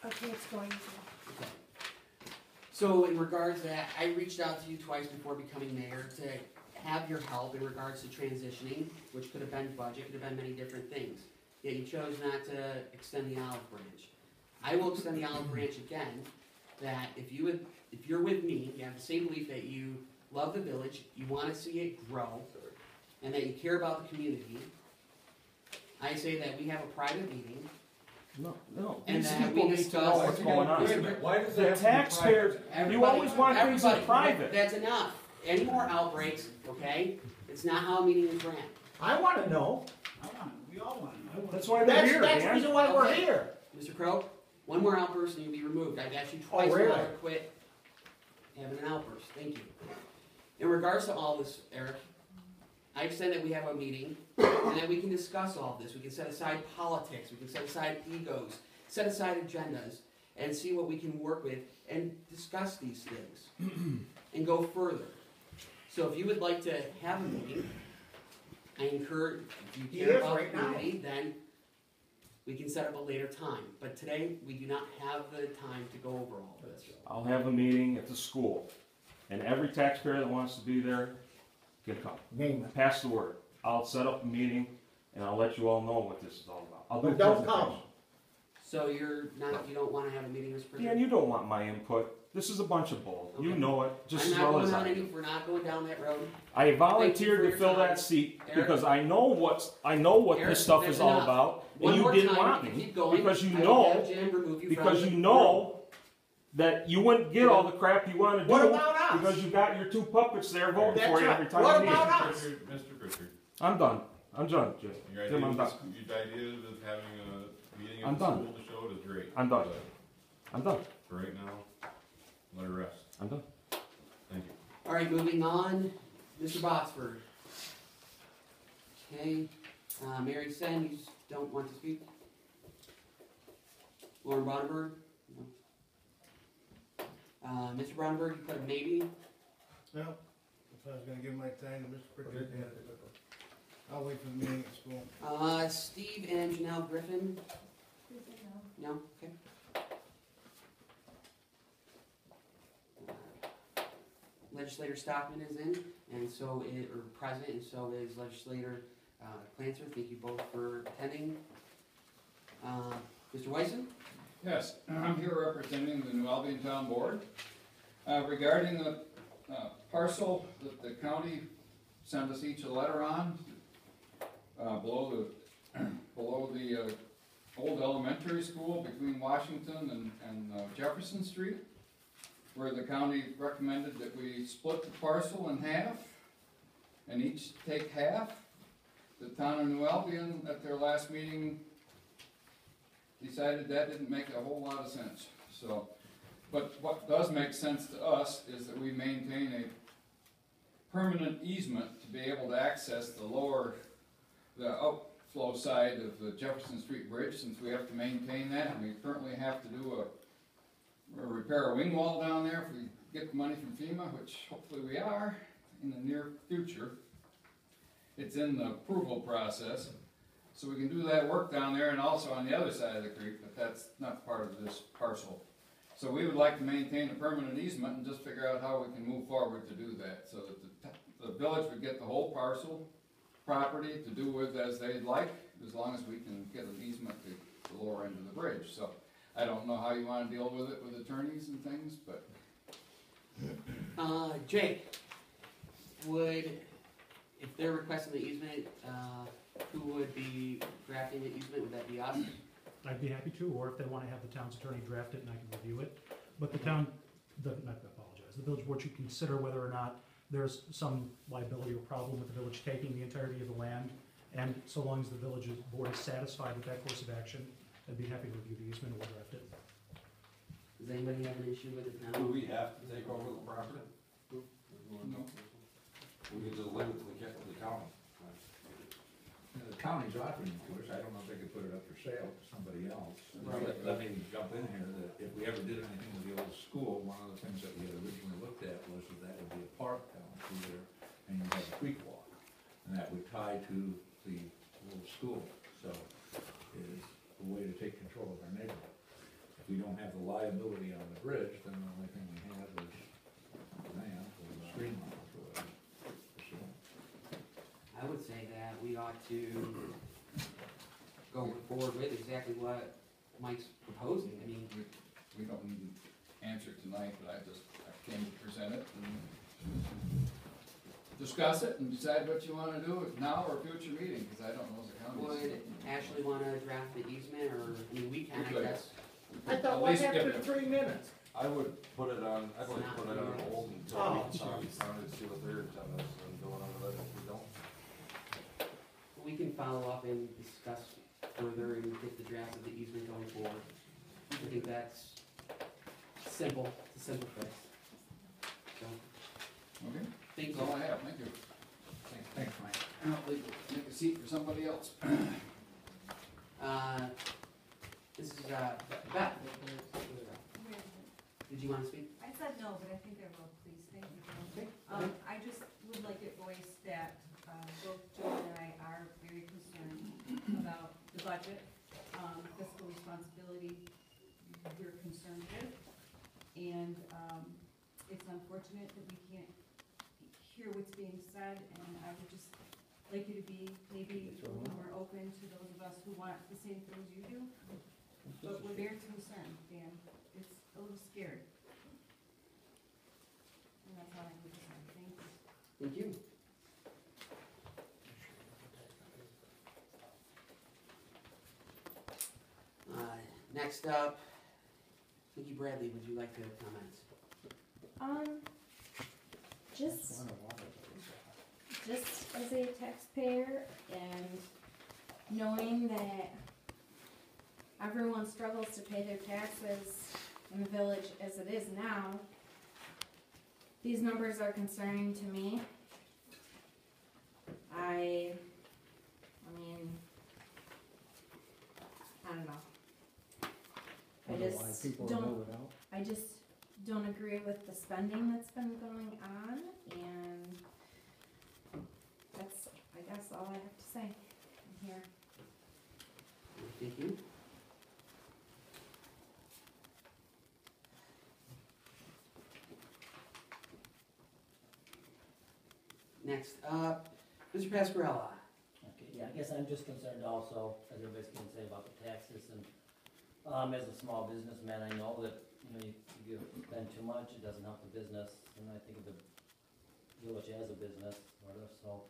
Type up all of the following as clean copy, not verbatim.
Okay, it's going to. Okay. So in regards to that, I reached out to you twice before becoming mayor to have your help in regards to transitioning, which could have been budget, could have been many different things. Yet you chose not to extend the olive branch. I will extend the olive branch again, that if you're with me, you have the same belief that you love the village, you want to see it grow, and that you care about the community, I say that we have a private meeting. No. And These then people we need to discuss- know what's going on. Wait a minute, why does The that have to be taxpayers, private? you always want things in Everybody, private. That's enough. Any more outbreaks, okay? It's not how a meeting is ran. I wanna know. We all want to know. That's why they're here, That's the man. reason why we're Okay. here. Mr. Crow, one more outburst and you'll be removed. I've asked you twice really? now to quit having an outburst. Thank you. In regards to all this, Eric, I've said that we have a meeting and that we can discuss all this. We can set aside politics, we can set aside egos, set aside agendas, and see what we can work with and discuss these things and go further. So if you would like to have a meeting, I encourage, if you He care is about the right now. community, then we can set up a later time. But today, we do not have the time to go over all this. I'll have a meeting at the school, and every taxpayer that wants to be there can come. Name it. Pass the word. I'll set up a meeting, and I'll let you all know what this is all about. I'll do a But don't presentation. come. So you don't want to have a meeting, Mr. President? Dan, you don't want my input. This is a bunch of bull. You Okay. know it just I'm as not well as going I on do. any, we're not going down that road. I volunteered for to your fill time. that seat Eric? because I know what Eric, this stuff that's is all enough. about, One and you more didn't time, want if you me keep going, because you I will know have Jim remove you because from you the know that you wouldn't get all the crap you want to do What about us? because you got your two puppets there voting That's for you right. every time What you need about it. us? Mr. Pritchard, I'm done, Jim. your Jim, I'm idea done. of having a meeting I'm at the done. school to show it is great. I'm done. But I'm done. for right now, let it rest. I'm done. Thank you. All right, moving on, Mr. Botsford. Okay, Mary Sen, you don't want to speak? Lauren Brandenburg? No. Mr. Brandenburg, you put a maybe? No, if I was gonna give my time to Mr. Pritchard, I'll wait for the meeting at school. Steve and Janelle Griffin? No, okay. Legislator Stockman is in, and so is, or present, and so is Legislator Clancer. Thank you both for attending. Mr. Weisen? Yes, I'm here representing the New Albion Town Board. Regarding the parcel that the county sent us each a letter on, below the old elementary school between Washington and Jefferson Street, where the county recommended that we split the parcel in half and each take half. The town of New Albion at their last meeting decided that didn't make a whole lot of sense. So, but what does make sense to us is that we maintain a permanent easement to be able to access the outflow side of the Jefferson Street Bridge, since we have to maintain that, and we currently have to do repair a wing wall down there if we get the money from FEMA, which hopefully we are in the near future. It's in the approval process. So we can do that work down there and also on the other side of the creek, but that's not part of this parcel. So we would like to maintain a permanent easement and just figure out how we can move forward to do that, so that the village would get the whole parcel property to do with as they'd like, as long as we can get an easement to the lower end of the bridge. So I don't know how you want to deal with it with attorneys and things, but. Jake, if they're requesting the easement, who would be drafting the easement? Would that be us? I'd be happy to, or if they want to have the town's attorney draft it and I can review it. But the town, the village board should consider whether or not there's some liability or problem with the village taking the entirety of the land. And so long as the village board is satisfied with that course of action, I'd be happy to review the easement and we'll draft it. Does anybody have an issue with it now? Do we have to take over the property? No. We can just leave it to the county. The county's offering it to us, I don't know if they could put it up for sale to somebody else. Right. Let me jump in here, that if we ever did anything with the old school, one of the things that we had originally looked at was that would be a park down through there, and you have a creek walk, and that would tie to the old school, so it is a way to take control of our neighborhood. If we don't have the liability on the bridge, then the only thing we have is land or the stream lines or whatever. So, I would say that we ought to go forward with exactly what Mike's proposing. I mean, We don't need an answer tonight, but I came to present it and discuss it and decide what you wanna do now or future meeting, cause I don't know as a county. would Ashley wanna draft the easement, or, I mean, we can, I Good. guess. I thought, At what least happened get to 3 minutes? I would put it on, I'd like to put it on hold until we Oh, can talk, to see what they're telling us and going on with it if we don't. We can follow up and discuss further and get the draft of the easement going forward. I think that's simple, it's a simple fix. So, Okay, thank that's all you. I have, thank you. Thanks, Mike. I'll make a seat for somebody else. This is, Beth. Did you wanna speak? I said no, but I think I will, please, thank you. Okay. I just would like it voiced that, both Joe and I are very concerned about the budget, fiscal responsibility we're concerned with. And, it's unfortunate that we can't hear what's being said, and I would just like you to be maybe a little more open to those of us who want the same things you do. But we're very concerned, Dan, it's a little scary. And that's all I would say, thanks. Thank you. Next up, Nikki Bradley, would you like to comment? Just as a taxpayer and knowing that everyone struggles to pay their taxes in the village as it is now, these numbers are concerning to me. I mean, I don't know. I just don't agree with the spending that's been going on, and that's, I guess, all I have to say here. Thank you. Next up, Mr. Pascarella. Okay, yeah, I guess I'm just concerned also, as everybody's gonna say about the taxes, and, as a small businessman, I know that, you spend too much, it doesn't help the business, and I think of the village as a business, sort of, so,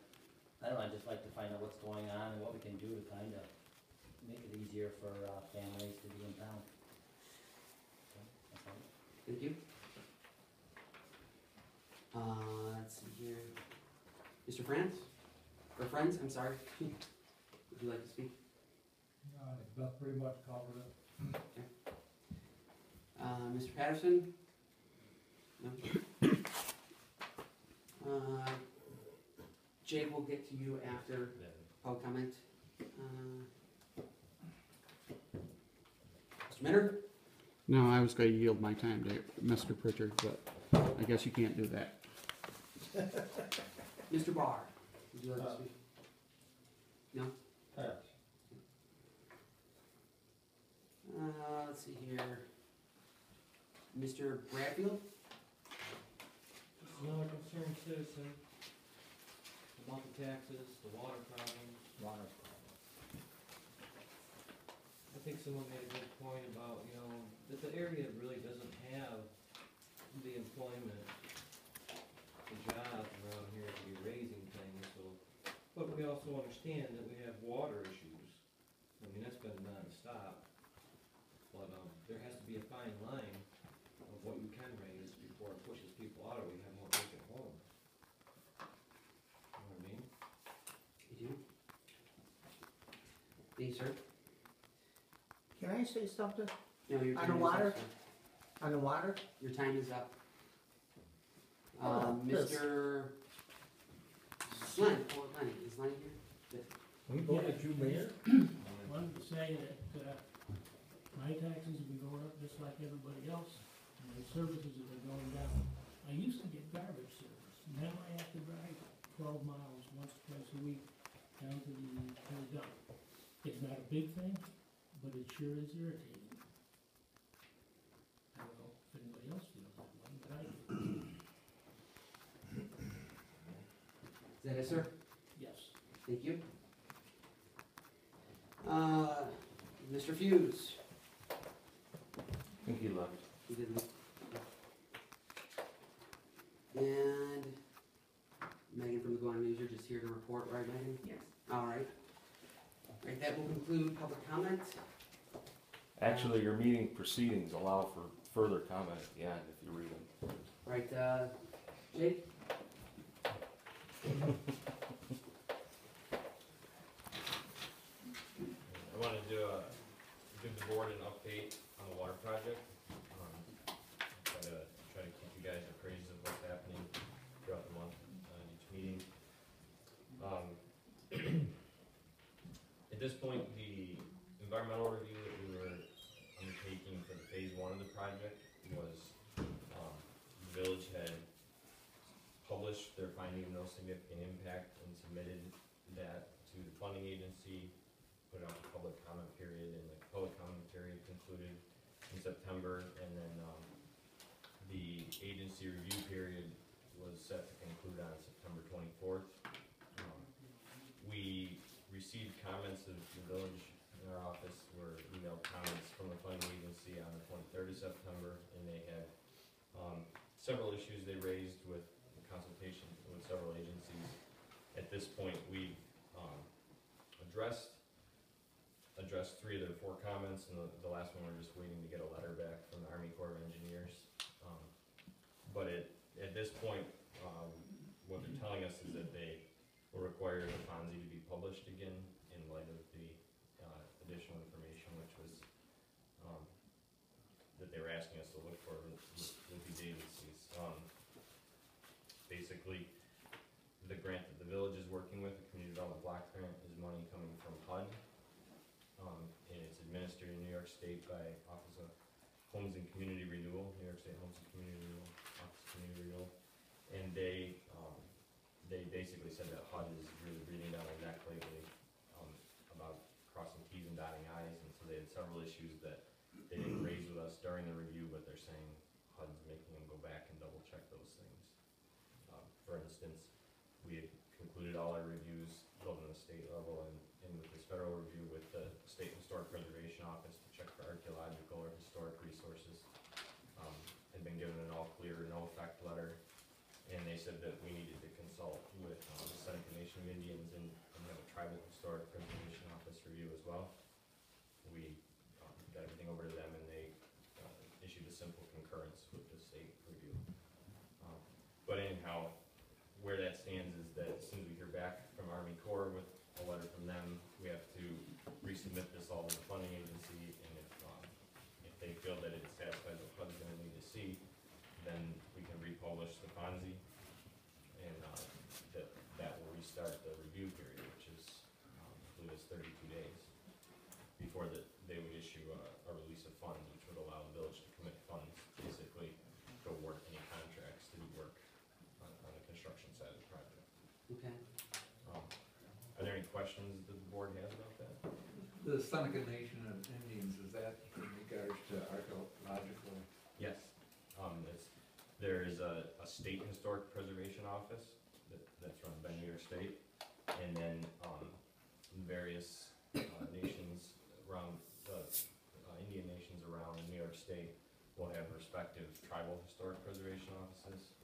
I don't know, I'd just like to find out what's going on and what we can do to kind of make it easier for, families to be in town. So, that's all. Thank you. Let's see here. Mr. France? Or Friends, I'm sorry. Would you like to speak? Beth pretty much covered it. Mr. Patterson? No? Jake, we'll get to you after public comment. Mr. Minner? No, I was gonna yield my time to Mr. Pritchard, but I guess you can't do that. Mr. Barr? Would you like to speak? No? Let's see here. Mr. Bradfield? Another concerned citizen about the taxes, the water problem. I think someone made a good point about, that the area really doesn't have the employment, the jobs around here to be raising things, so. But we also understand that we have water issues. I mean, that's been nonstop. But, there has to be a fine line of what you can raise before it pushes people out, or we have more vacant homes. You know what I mean? You do? Thank you, sir. Can I say something? No, your On time the is up, water? sir. On the water? Your time is up. Yes. Mr. Lenny, is Lenny here? We voted you mayor? Wanted to say that, my taxes have been going up just like everybody else, and my services have been going down. I used to get garbage service, now I have to drive 12 miles once or twice a week down to the dump. It's not a big thing, but it sure is irritating. Yes, sir. Yes. Thank you. Mr. Fuse. I think he left. You didn't. And Megan from the Glen News, you're just here to report, right, Megan? Yes. All right. Right, that will conclude public comment. Actually, your meeting proceedings allow for further comment at the end if you read them. Right, Jake? I wanted to give the board an update on the water project. Try to keep you guys appraised of what's happening throughout the month in each meeting. At this point, the environmental review that we were undertaking for the phase 1 of the project was the village had published their finding of no significant impact and submitted that to the funding agency, put out a public comment period, and the public comment period concluded in September, and then the agency review period was set to conclude on September 24th. We received comments of the village in our office were emailed comments from the funding agency on the 23rd of September, and they had several issues they raised with the consultation with several agencies. At this point, we addressed 3 of their 4 comments, and the last one we're just waiting to get a letter back from the Army Corps of Engineers. But at this point, what they're telling us is that they will require the FONSI to be published again in light of the additional information, which was that they were asking us to look for with these agencies. Basically, the grant that the village is working with, the Community Development Block Grant, is money coming from HUD, and it's administered in New York State by Office of Homes and Community Renewal, New York State Homes and Community Renewal, Office of Community Renewal, and they basically said that HUD is really breathing down their neck lately about crossing T's and dotting I's, and so they had several issues that they didn't raise with us during the review, but they're saying HUD's making them go back and double check those things. For instance, we had concluded all our reviews both on the state level and with this federal review with the State Historic Preservation Office to check for archaeological or historic resources. Had been given an all clear, no effect letter, and they said that we needed to consult with the Seneca Nation of Indians and have a tribal historic preservation office review as well. We got everything over to them, and they issued a simple concurrence with the state review. But anyhow, where that stands is that as soon as we hear back from Army Corps with a letter from them, we have to resubmit this all to the funding agency, and if they feel that it satisfies what HUD's going to need to see, then we can republish the FONSI, and that will restart the review period, which is, I believe it's 32 days, before they would issue a release of funds, which would allow the village to commit funds, basically, to award any contracts to do work on the construction side of the project. Okay. Are there any questions that the board has about that? The Seneca Nation of Indians, is that in regards to archaeological? Yes. There is a state historic preservation office that's run by New York State, and then various nations around, Indian nations around New York State will have respective tribal historic preservation offices.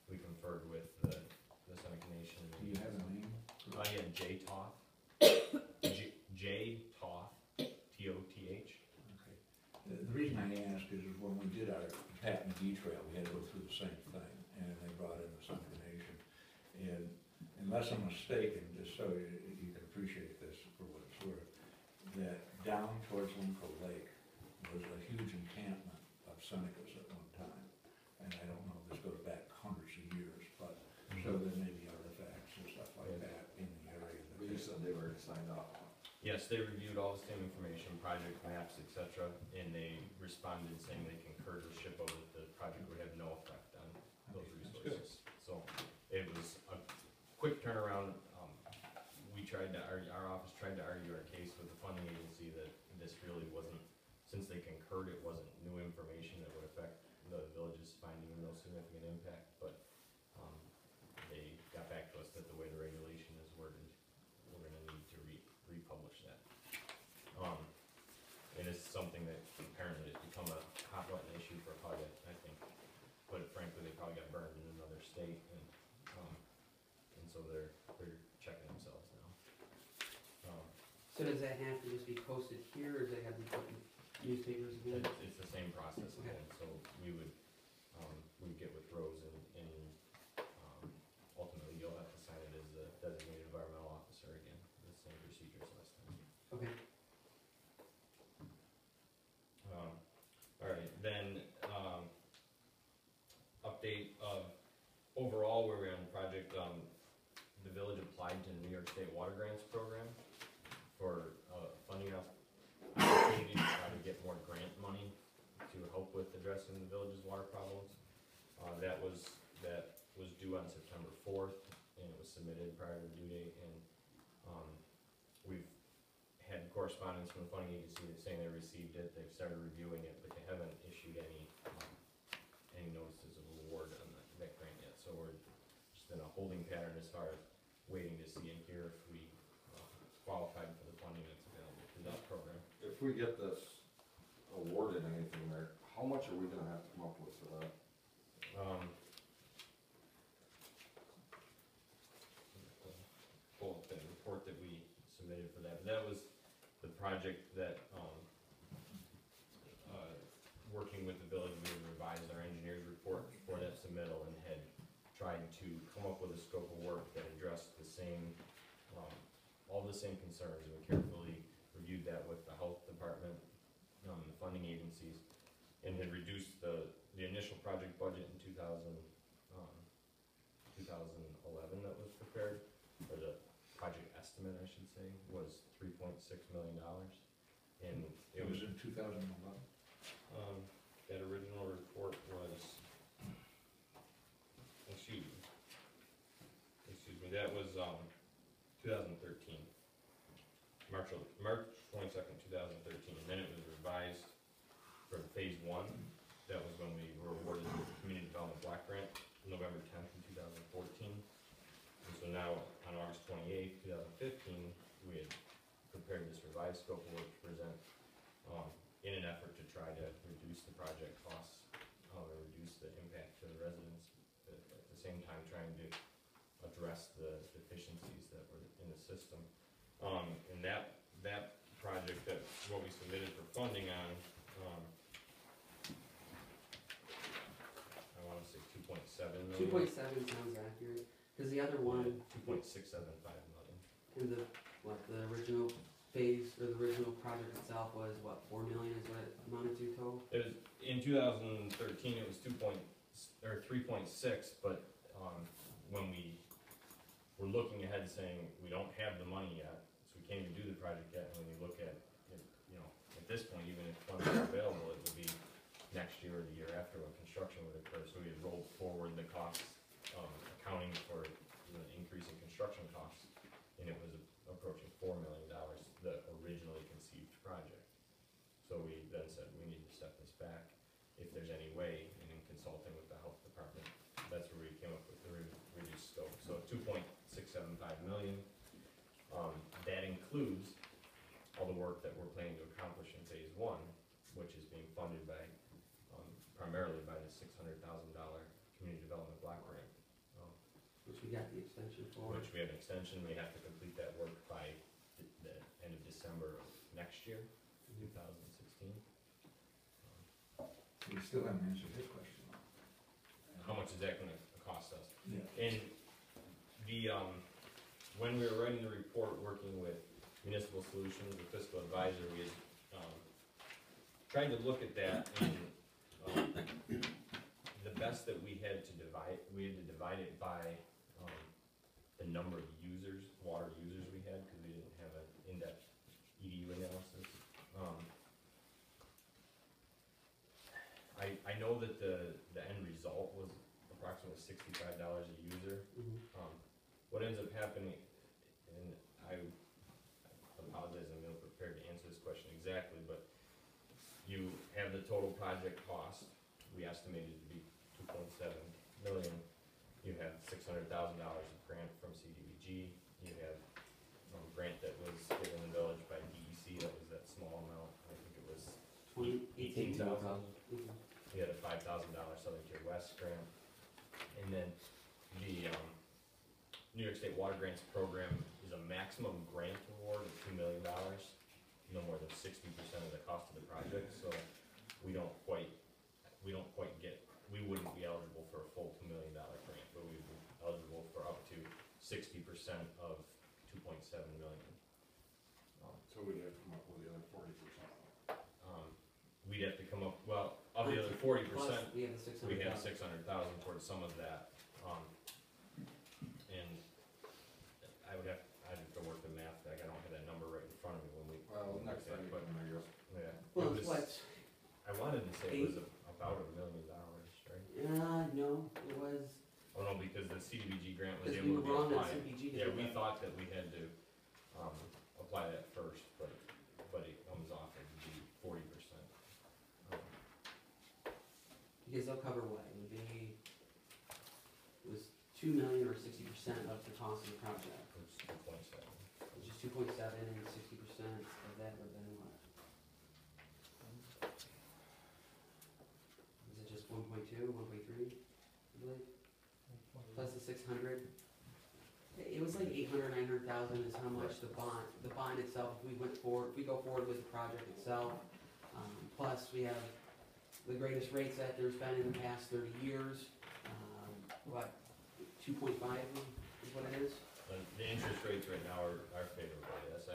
We conferred with the Seneca Nation. Do you have a name? Yeah, J. Toth. J. Toth, T-O-T-H. Okay. The reason I ask is when we did our patent deed trail, we had to go through the same thing, and they brought in the Seneca Nation. And unless I'm mistaken, just so you can appreciate this for what it's worth, that down towards Limco Lake was a huge encampment of Senecas at one time. And I don't know, this goes back hundreds of years, but so there may be artifacts and stuff like that in the area. But you said they were signed off. Yes, they reviewed all the same information, project maps, etc., and they responded saying they concurred with SHPO that the project would have no effect on those resources. So it was a quick turnaround. Our office tried to argue our case with the funding agency that this really wasn't, since they concurred, it wasn't new information that would affect the village's finding no significant impact, but they got back to us that the way apparently it's become a hot button issue for HUD, I think. But frankly, they probably got burned in another state, and so they're checking themselves now. So does that have to just be posted here, or does it have to be put in newspapers again? It's the same process again, so we would get with Rose and ultimately you'll have to sign it as the designated environmental officer again, the same procedures last time. Okay. Alright, then, update of overall where we are on the project, the village applied to the New York State Water Grants Program for, funding opportunity to try to get more grant money to help with addressing the village's water problems. That was due on September 4th, and it was submitted prior to the due date, and, we've had correspondence from the funding agency that's saying they received it, they've started reviewing it, but they haven't issued any notices of award on that grant yet, so we're just in a holding pattern as far as waiting to see and hear if we qualified for the funding that's available through that program. If we get this awarded anything there, how much are we gonna have to come up with for that? Pull up the report that we submitted for that, but that was the project that, working with the village, we revised our engineer's report for that submittal and had tried to come up with a scope of work that addressed the same, all the same concerns, and we carefully reviewed that with the health department, the funding agencies, and had reduced the initial project budget in 2011 that was prepared, or the project estimate, I should say, was $3.6 million, and It was in 2011. that original report was, excuse me, that was, 2013. March 22nd, 2013, and then it was revised for phase 1. That was when we were awarded the Community Development Block Grant, November 10th, 2014. And so now, on August 28th, 2015, we had prepared this revised scope of work to present, in an effort to try to reduce the project costs, or reduce the impact to the residents, at the same time trying to address the deficiencies that were in the system. And that project, that what we submitted for funding on, I wanna say 2.7 million. 2.7 sounds accurate, cause the other one, 2.675 million. and the original phase, or the original project itself was, 4 million is what it amounted to total? It was, in 2013, it was 3.6, but, when we were looking ahead saying, we don't have the money yet, so we can't even do the project yet, and when you look at it, at this point, even if funds are available, it would be next year or the year after when construction would occur, so we had rolled forward the costs, accounting for the increase in construction costs, and it was approaching $4 million, the originally conceived project. So we then said, we need to step this back, if there's any way, and in consulting with the health department, that's where we came up with the reduced scope. So 2.675 million, that includes all the work that we're planning to accomplish in phase 1, which is being funded by, primarily by the $600,000 community development block grant. Which we got the extension for. Which we have an extension, we have to complete that work by the end of December of next year, 2016. We still haven't answered his question. How much is that gonna cost us? Yeah. And the, when we were writing the report, working with Municipal Solutions, the fiscal advisor, we had, tried to look at that, and, the best that we had to divide it by, the number of users, water users we had, because we didn't have an in-depth EDU analysis. I know that the end result was approximately $65 a user. What ends up happening, and I apologize, I'm ill prepared to answer this question exactly, but you have the total project cost, we estimated to be 2.7 million. You have $600,000 of grant from CDBG. You have grant that was given the village by DEC, that was that small amount. I think it was $18,000. We had a $5,000 Southern Tier West grant. And then the, New York State Water Grants Program is a maximum grant award of $2 million, no more than 60% of the cost of the project, so we wouldn't be eligible for a full $2 million grant, but we'd be eligible for up to 60% of $2.7 million. So we'd have to come up with the other 40%. We'd have to come up, well, of the other 40%, Plus, we have the we had 600,000. 600,000 towards some of that. And I'd have to work the math, like, I don't have that number right in front of me when we. Well, next time you but, come, I guess. yeah. Well, It it's was- what, I wanted to say it was about $1 million, right? no, it was, Oh, no, because the CDBG grant was because we able were to wrong on apply. CPG. Yeah, we thought that we had to, apply that first, but it comes off of the 40%. Because they'll cover what, it would be, it was 2 million or 60% of the cost of the project, It's 2.7. which is 2.7 and 60% of that would have been what? Was it just 1.2, 1.3, I believe? Plus the 600? It was like 800, 900,000 is how much the bond itself, if we go forward with the project itself. Plus, we have the greatest rates that there's been in the past 30 years. 2.5 is what it is? The interest rates right now are favorable, yes.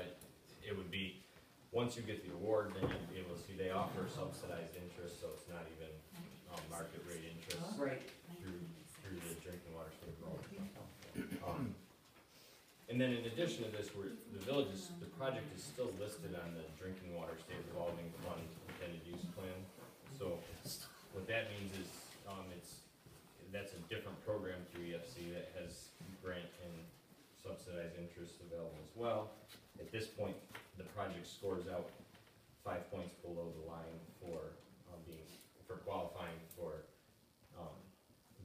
It would be, once you get the award, then you'd be able to see they offer subsidized interest, so it's not even market rate interest Right. through the drinking water state program. And then in addition to this, the project is still listed on the drinking water state revolving fund intended use plan. So what that means is, that's a different program through EFC that has grant and subsidized interest available as well. At this point, the project scores out 5 points below the line for qualifying for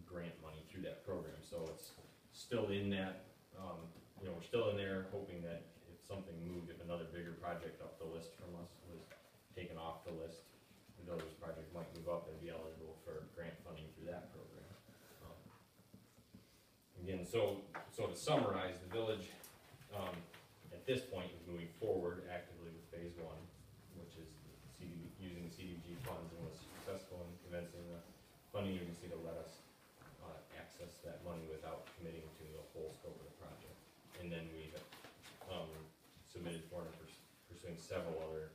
grant money through that program. So it's still in that, we're still in there hoping that if something moved, if another bigger project up the list from us was taken off the list, the village's project might move up and be eligible for grant funding through that program. Again, so to summarize, the village, at this point, is moving forward actively with phase one, which is using the CDBG funds, and was successful in convincing the funding agency to let us access that money without committing to the whole scope of the project. And then we have submitted for and pursuing several other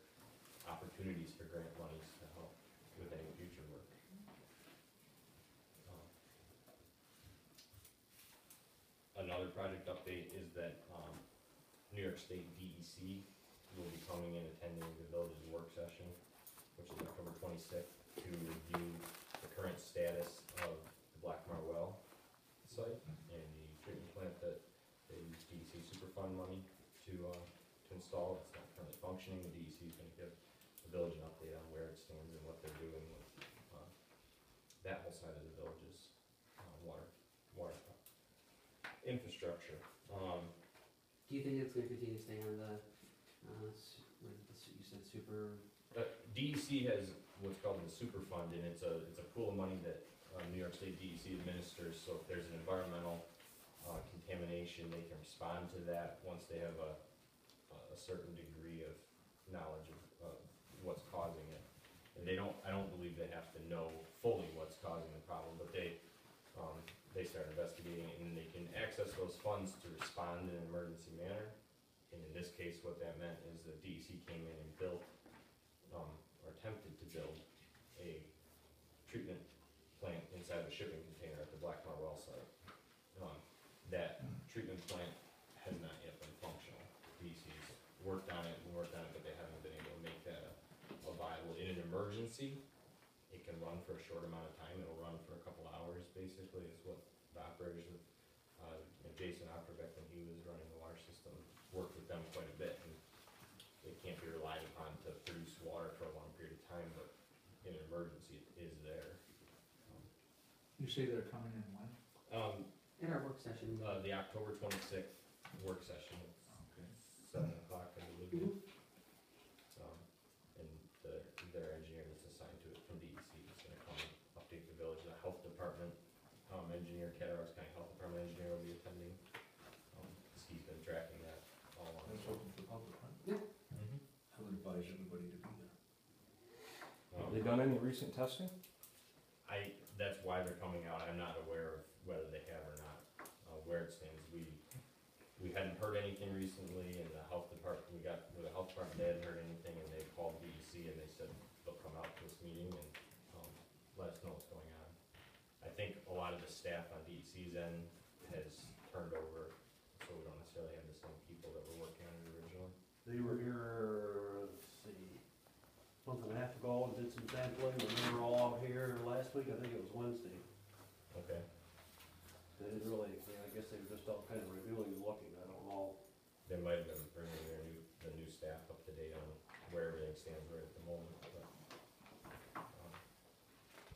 opportunities for grant monies to help with any future work. Another project update is that New York State DEC will be coming and attending the village's work session, which is October 26th, to review the current status of the Blackmar Well site and the treatment plant that they use DEC Superfund money to install. It's not currently functioning. The DEC is going to give the village an update on where it stands and what they're doing with that whole side of the village's water infrastructure. Do you think it's gonna continue to stay on the, you said super? DEC has what's called the Superfund, and it's a pool of money that New York State DEC administers. So if there's an environmental contamination, they can respond to that once they have a certain degree of knowledge of what's causing it. And I don't believe they have to know fully what's causing the problem, but they start investigating it, and they can access those funds to respond in an emergency manner. And in this case, what that meant is the DEC came in and built, or attempted to build, a treatment plant inside of a shipping container at the Blackmar Well site. That treatment plant has not yet been functional. DEC's worked on it, but they haven't been able to make that a viable. In an emergency, it can run for a short amount of time. It'll run for a couple hours, basically, is what the operators of, Jason Opperbeck, when he was running the water system, worked with them quite a bit. And it can't be relied upon to produce water for a long period of time, but in an emergency, it is there. You say they're coming in when? In our work session. The October 26th work session, Okay. 7 o'clock, I believe. Mhm. And their engineer engineer, Cattaraugus County Health Department engineer will be attending. Cause he's been tracking that all along. That's open to the public, right? Mhm. I would advise everybody to be there. Have they done any recent testing? That's why they're coming out, I'm not aware of whether they have or not, where it stands. We hadn't heard anything recently, and the health department, we got, with the health department, they hadn't heard anything, and they called DEC and they said they'll come out to this meeting and, let us know what's going on. I think a lot of the staff on DEC's end has turned over, so we don't necessarily have the same people that were working on it originally. They were here, let's see, month and a half ago and did some sampling, and they were all out here last week, I think it was Wednesday. Okay. They didn't really, I guess they were just all kind of reviewing and looking, I don't know. They might have been bringing the new staff up to date on where everything stands right at the moment, but,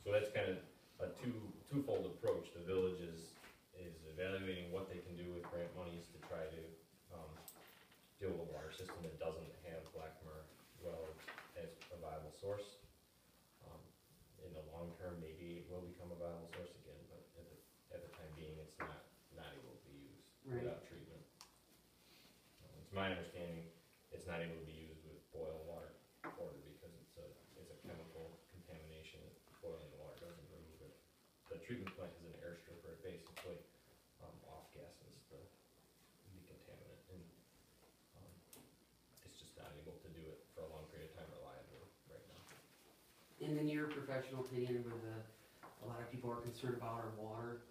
so that's kind of a twofold approach. The village is evaluating what they can do with grant monies to try to, deal with a water system that doesn't have Blackmer well as a viable source. In the long term, maybe it will become a viable source again, but at the time being, it's not able to be used without treatment. It's my understanding it's not able to be used with boil water because it's a chemical contamination that boiling the water doesn't remove it. The treatment plant is an air stripper, it basically off gases the contaminant, and it's just not able to do it for a long period of time reliably right now. And in your professional opinion, with a lot of people are concerned about our water,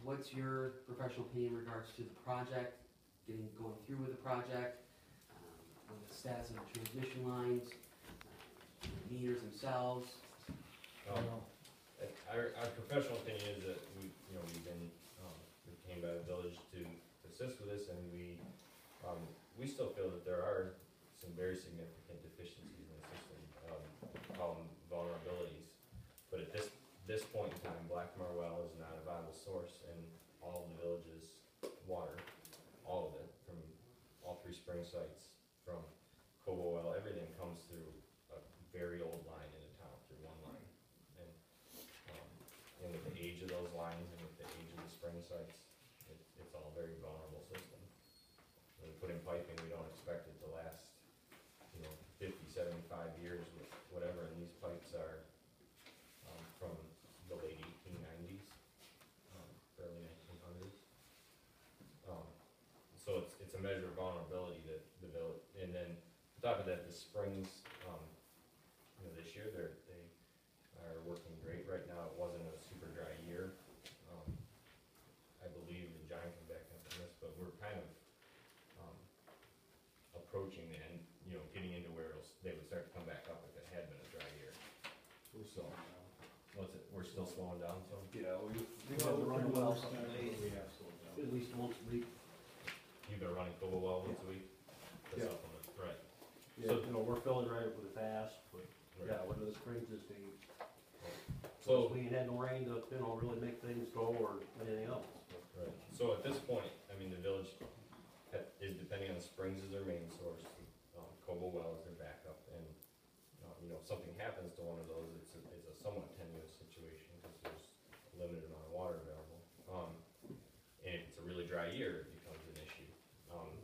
what's your professional opinion in regards to the project, going through with the project, the status of the transmission lines, meters themselves? Our professional opinion is that we've been retained by the village to assist with this, and we still feel that there are some very significant deficiencies in the system, call them vulnerabilities. But at this point in time, Blackmer well is not a viable source, and all of the village's water, all of it, from all three spring sites, from Cobo well, everything comes through a very old line into town, through one line. And with the age of those lines and with the age of the spring sites, it's all a very vulnerable system. When we put in piping, we don't expect it to last, 50, 75 years with whatever, and these pipes are from the late 1890s, early 1900s. So it's a measure of vulnerability that the village, and then on top of that, the springs, this year they are working great right now. It wasn't a super dry year. I believe, and John can back up on this, but we're kind of approaching the end, getting into where they would start to come back up if it had been a dry year. So, we're still slowing down some? Yeah, we have to run well some days, at least once a week. You've been running Cobo well once a week? The Yeah. supplement, right. Yeah, So- we're filling right up with it fast, but, Right. yeah, when the springs is deep. So, We ain't had no rain to, really make things go or anything else. right, so at this point, the village is depending on the springs as their main source, Cobo well is their backup, and, if something happens to one of those, it's a somewhat tenuous situation, because there's a limited amount of water available. And if it's a really dry year, it becomes an issue.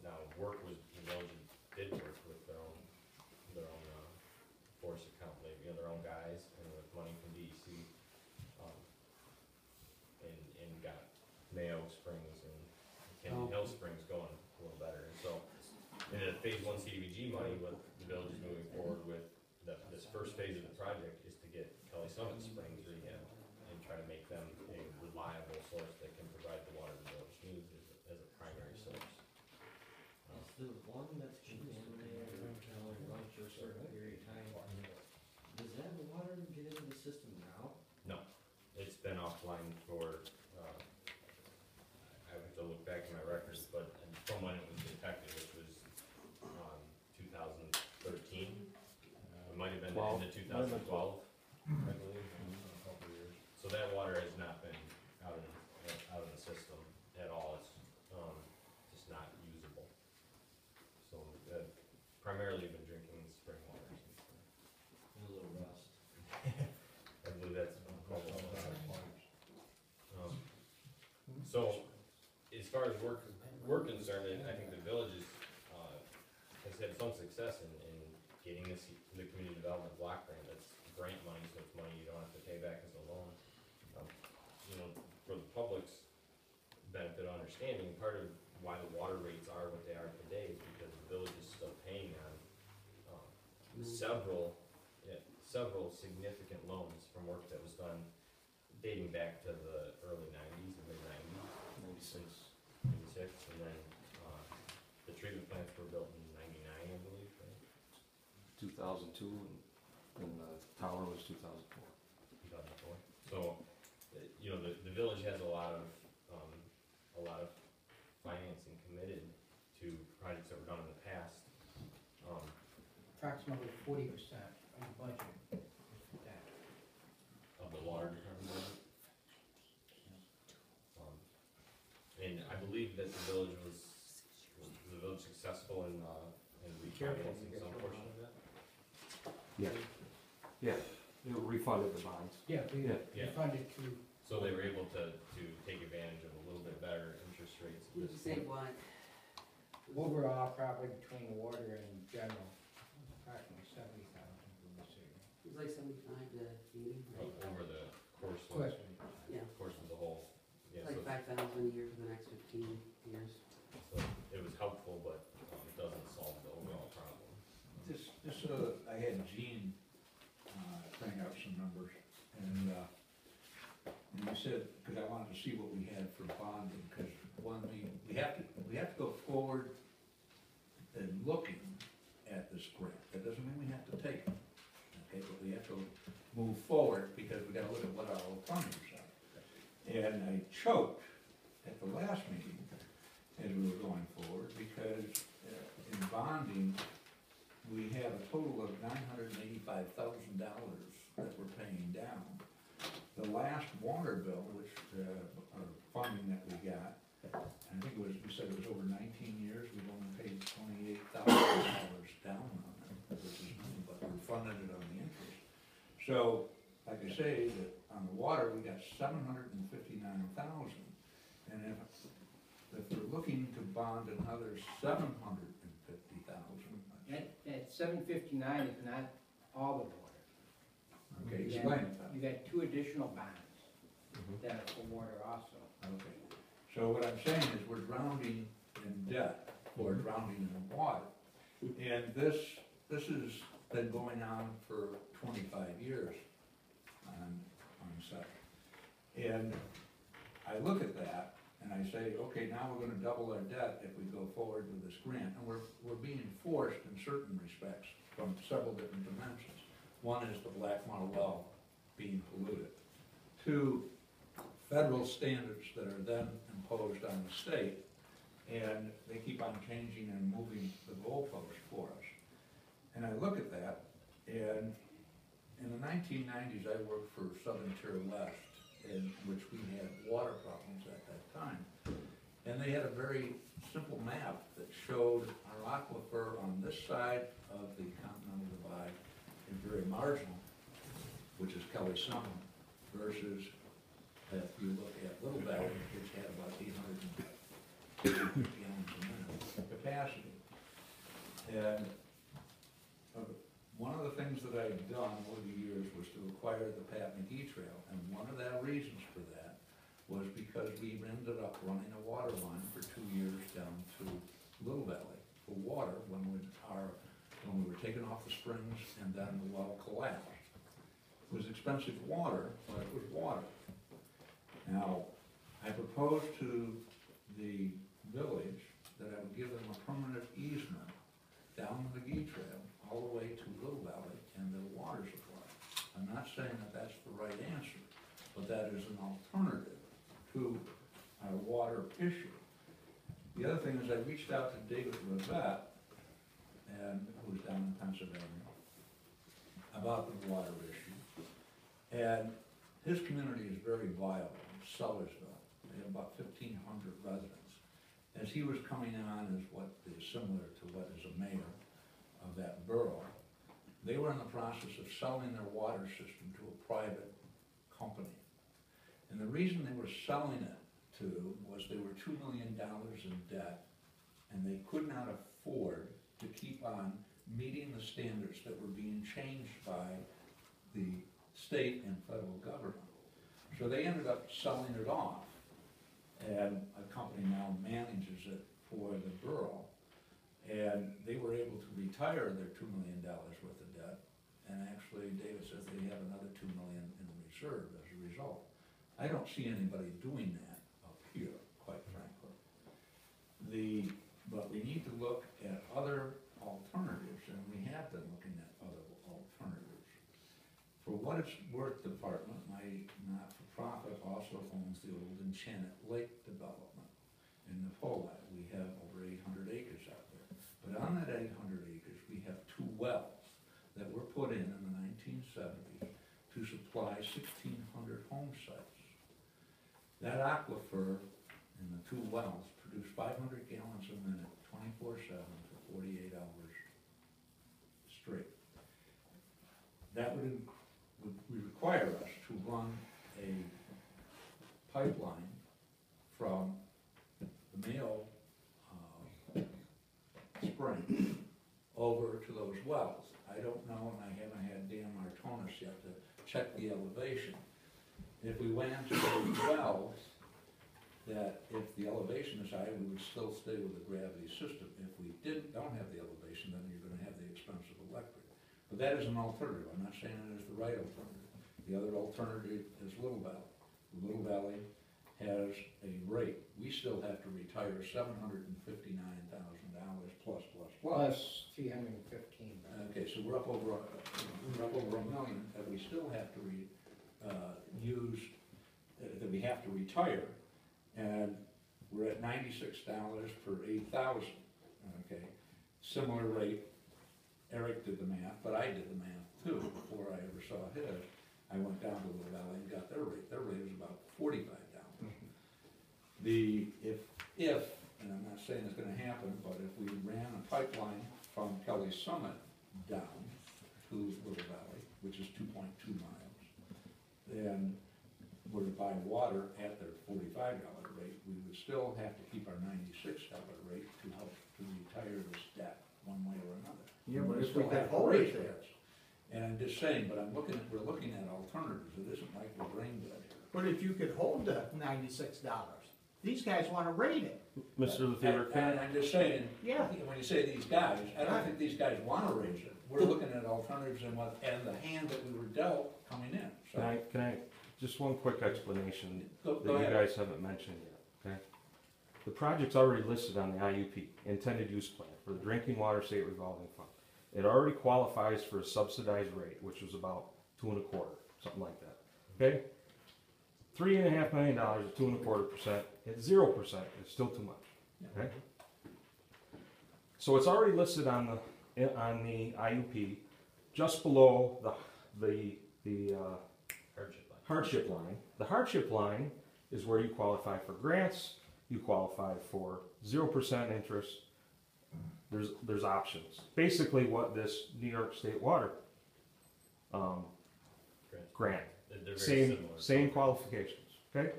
Now, the village did work with their own force account, their own guys, and with money from DEC, and got Mayo Springs and Canyon Hill Springs going a little better. And so, in the phase 1 CDBG money, what the village is moving forward with, this first phase of the project is to get Kelly Summit Springs rehabbed and try to make them a reliable source that can provide the water the village needs as a primary source. Is the one that's contaminated and only runs for a certain period of time, does that water get into the system now? No, it's been offline for, I have to look back in my records, but from when it was detected, which was 2013, it might have been into 2012, I believe. So that water has not been out in the system at all. It's just not usable. So primarily been drinking spring water since then. A little rust. I believe that's far as we're concerned, I think the village has had some success in getting the community development block grant. That's grant money, so it's money you don't have to pay back as a loan. You know, for the public's benefit of understanding, part of why the water rates are what they are today is because the village is still paying on several significant loans from work that was done dating back to the early nineties, the mid nineties. 96, and then, the treatment plants were built in 99, I believe, right? 2002, and the tower was 2004. 2004. So, you know, the village has a lot of financing committed to projects that were done in the past. Approximately 40% of the budget is for that. Of the water department budget. And I believe that the village was successful in refinancing some portion of that. Yeah. Yeah, they refunded the bonds. Yeah, we Yeah. funded through. So they were able to take advantage of a little bit better interest rates at this Say point. what? Overall, probably between the water and general, approximately 70,000 for the city. It was like 75 to 80, right? Over the course of, Yeah, course of the whole, yeah, like so 5,000 a year for the next 15 years. it was helpful, but it doesn't solve the overall problem. Just so I had Gene, bring up some numbers, and I said, because I wanted to see what we had for bonding, because we have to go forward and looking at this grant. That doesn't mean we have to take it, okay, but we have to move forward, because we gotta look at what our alternatives are. And I choked at the last meeting as we were going forward, because in bonding, we have a total of $985,000 that we're paying down. The last water bill, which, or funding that we got, I think it was, we said it was over 19 years, we've only paid $28,000 down on it, which is nothing, but we funded it on the interest. So, like I say, that on the water, we got $759,000, and if we're looking to bond another $750,000. That 759 is not all the water. Okay, You explain got- it. You got 2 additional bonds that are for water also. Okay, so what I'm saying is we're drowning in debt, or drowning in water. And this has been going on for 25 years on site. And I look at that and I say, okay, now we're gonna double our debt if we go forward with this grant. And we're being forced in certain respects from several different dimensions. One is the Black Marl well being polluted. 2, federal standards that are then imposed on the state, and they keep on changing and moving the goalpost for us. And I look at that, and in the 1990s, I worked for Southern Tier West, in which we had water problems at that time. And they had a very simple map that showed our aquifer on this side of the Continental Divide is very marginal, which is Kelly Summit, versus if you look at Little Valley, which had about 850 gallons a minute capacity. And one of the things that I've done over the years was to acquire the Pat McGee Trail, and one of the reasons for that was because we ended up running a water line for 2 years down to Little Valley for water when we were taking off the springs and then the well collapsed. It was expensive water, but it was water. Now, I proposed to the village that I would give them a permanent easement down the McGee Trail all the way to Little Valley and their water supply. I'm not saying that that's the right answer, but that is an alternative to our water issue. The other thing is I reached out to David Rivette, who's down in Pennsylvania, about the water issue. And his community is very viable, Sellersville. They have about 1,500 residents. As he was coming on as what is similar to what is a mayor of that borough, they were in the process of selling their water system to a private company. And the reason they were selling it to was they were $2 million in debt, and they could not afford to keep on meeting the standards that were being changed by the state and federal government. So they ended up selling it off, and a company now manages it for the borough. And they were able to retire their $2 million worth of debt, and actually David says they have another $2 million in reserve as a result. I don't see anybody doing that up here, quite frankly. But we need to look at other alternatives, and we have been looking at other alternatives. For what it's worth department, my not-for-profit also owns the old Enchanted Lake development in Napoleon. We have over 800 acres out there. But on that 800 acres, we have 2 wells that were put in the 1970s to supply 1,600 home sites. That aquifer in the 2 wells produced 500 gallons a minute, 24/7 for 48 hours straight. That would require us to run a pipeline from the Mayo Spring over to those wells. I don't know, and I haven't had Dan Martonis yet to check the elevation. If we went into those wells, that if the elevation is high, we would still stay with the gravity system. If we don't have the elevation, then you're gonna have the expense of electric. But that is an alternative. I'm not saying it is the right alternative. The other alternative is Little Valley. Little Valley has a rate. We still have to retire $759,000 plus. Plus 315. Okay, so we're up over $1 million that we still have to that we have to retire, and we're at $96 per 8,000. Okay, similar rate. Eric did the math, but I did the math too before I ever saw his. I went down to Little Valley and got their rate. Their rate was about $45. If, and I'm not saying it's gonna happen, but if we ran a pipeline from Kelly Summit down to Little Valley, which is 2.2 miles, then were to buy water at their $45 rate, we would still have to keep our $96 rate to help to retire this debt one way or another. Yeah, but We if we still could have to hold raise it there. rates. And I'm just saying, but we're looking at alternatives. It isn't like we're brain dead here. But if you could hold the $96, these guys wanna rate it. Mr. LaFever, And I'm just saying, Yeah. when you say these guys, I don't think these guys wanna raise it. We're looking at alternatives and the hand that we were dealt coming in, so. can I, just one quick explanation Go that you ahead. guys haven't mentioned yet, okay? The project's already listed on the IUP, intended use plan, for the Drinking Water State Revolving Fund. It already qualifies for a subsidized rate, which was about 2 1/4, something like that, okay? $3.5 million at 2 1/4%, at 0% is still too much, okay? So it's already listed on the IUP, just below the hardship line. The hardship line is where you qualify for grants, you qualify for 0% interest. There's options. Basically what this New York State Water grant, They're very similar. same qualifications, okay?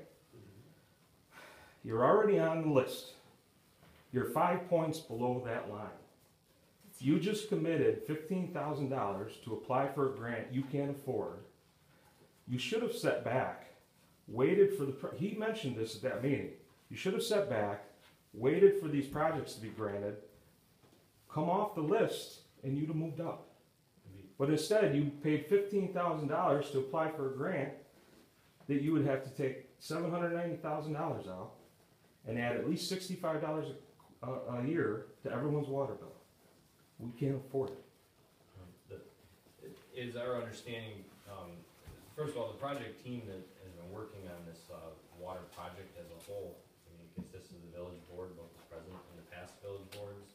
You're already on the list. You're 5 points below that line. You just committed $15,000 to apply for a grant you can't afford. You should have sat back, waited for he mentioned this at that meeting. You should have sat back, waited for these projects to be granted, come off the list, and you'd have moved up. But instead, you paid $15,000 to apply for a grant that you would have to take $790,000 out and add at least $65 a year to everyone's water bill. We can't afford it. It is our understanding, first of all, the project team that has been working on this water project as a whole, I mean, it consists of the village board, both the present and the past village boards,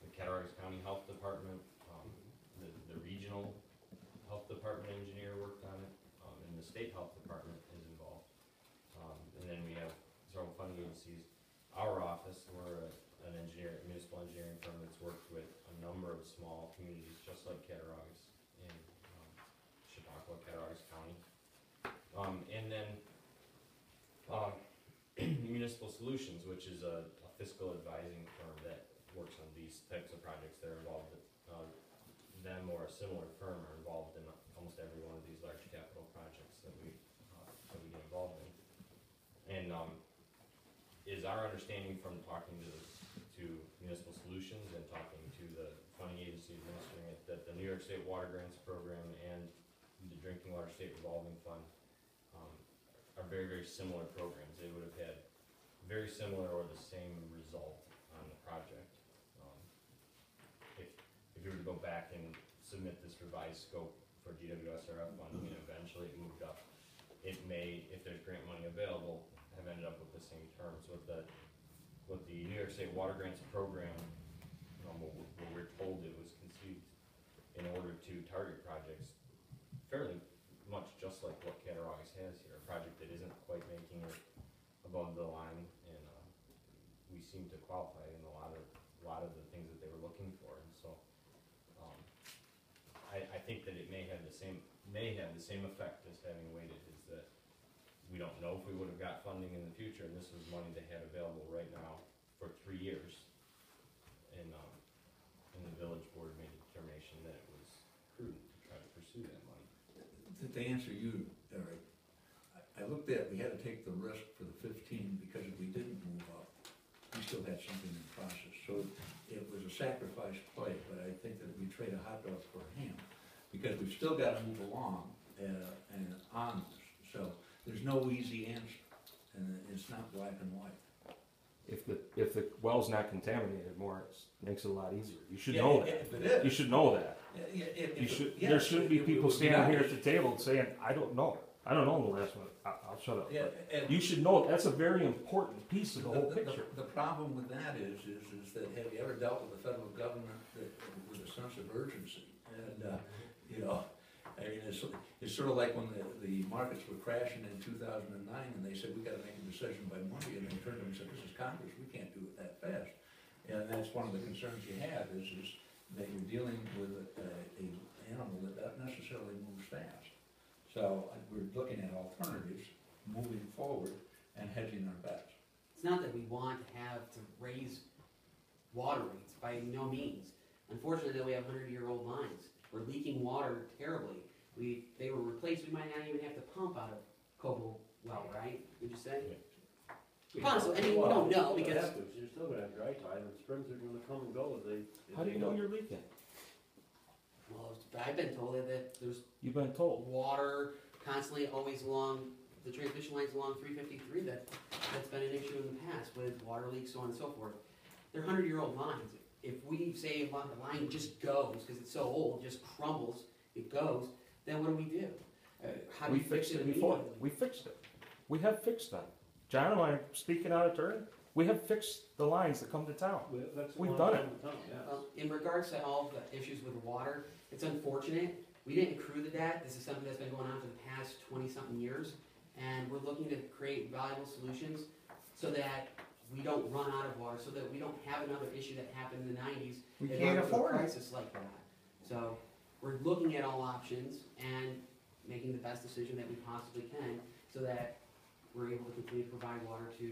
the Cattaraugus County Health Department, the regional health department engineer worked on it, and the state health department is involved. And then we have several funding agencies. Our office, we're an municipal engineering firm that's worked with a number of small communities, just like Cattaraugus in Chautauqua, Cattaraugus County. And then Municipal Solutions, which is a fiscal advising firm that works on these types of projects. They're involved, them or a similar firm are involved in almost every one of these large capital projects that we get involved in. And, is our understanding from talking to Municipal Solutions and talking to the funding agency administering it, that the New York State Water Grants Program and the Drinking Water State Revolving Fund are very, very similar programs. They would have had very similar or the same result on the project. If you were to go back and submit this revised scope for GWSRF funding and eventually it moved up, it may, if there's grant money available, have ended up with the same terms. With the New York State Water Grants Program, what we're told it was conceived in order to target projects fairly much just like what Cattaraugus has here, a project that isn't quite making it above the line, and we seem to qualify in a lot of the things that they were looking for, and so I think that it may have the same effect as having waited, is that we don't know if we would have got funding in the future, and this was money they had available right now for 3 years, and the village board made a determination that it was prudent to try to pursue that money. To answer you, Eric, I looked at, we had to take the risk for the 15 because if we didn't move up, we still had something in process. So it was a sacrifice play, but I think that we trade a hot dog for a ham because we've still got to move along and on this. So there's no easy answer, and it's not black and white. If the well's not contaminated more, it makes it a lot easier. You should know that. If it is. You should know that. There shouldn't be people standing here at the table saying, I don't know. I don't know in the last one. I'll shut up. You should know that's a very important piece of the whole picture. The problem with that is that have you ever dealt with the federal government with a sense of urgency? And, you know, I mean, it's sort of like when the markets were crashing in 2009 and they said, we gotta make a decision by Monday, and they turned to them and said, this is Congress, we can't do it that fast. And that's one of the concerns you have is that you're dealing with an animal that doesn't necessarily moves fast. So we're looking at alternatives, moving forward, and hedging our bets. It's not that we want to have to raise water rates, by no means. Unfortunately, we have 100-year-old lines. We're leaking water terribly. They were replaced, we might not even have to pump out of Coble well, right? Would you say? Possibly, I mean, we don't know because... You're still gonna have dry tide, and springs are gonna come and go as they... How do you know you're leaking? Well, I've been told that there's... You've been told? Water constantly always along the transmission lines along 353 that's been an issue in the past with water leaks, so on and so forth. They're 100-year-old lines. If we say the line just goes, because it's so old, just crumbles, it goes, then what do? How do we fix it before? We fixed it. We have fixed them. John and I are speaking out of turn. We have fixed the lines that come to town. We've done it. In regards to all the issues with water, it's unfortunate. We didn't accrue the debt. This is something that's been going on for the past 20-something years, and we're looking to create valuable solutions so that we don't run out of water, so that we don't have another issue that happened in the 90s. We can't afford it. A crisis like that. So we're looking at all options and making the best decision that we possibly can so that we're able to continue to provide water to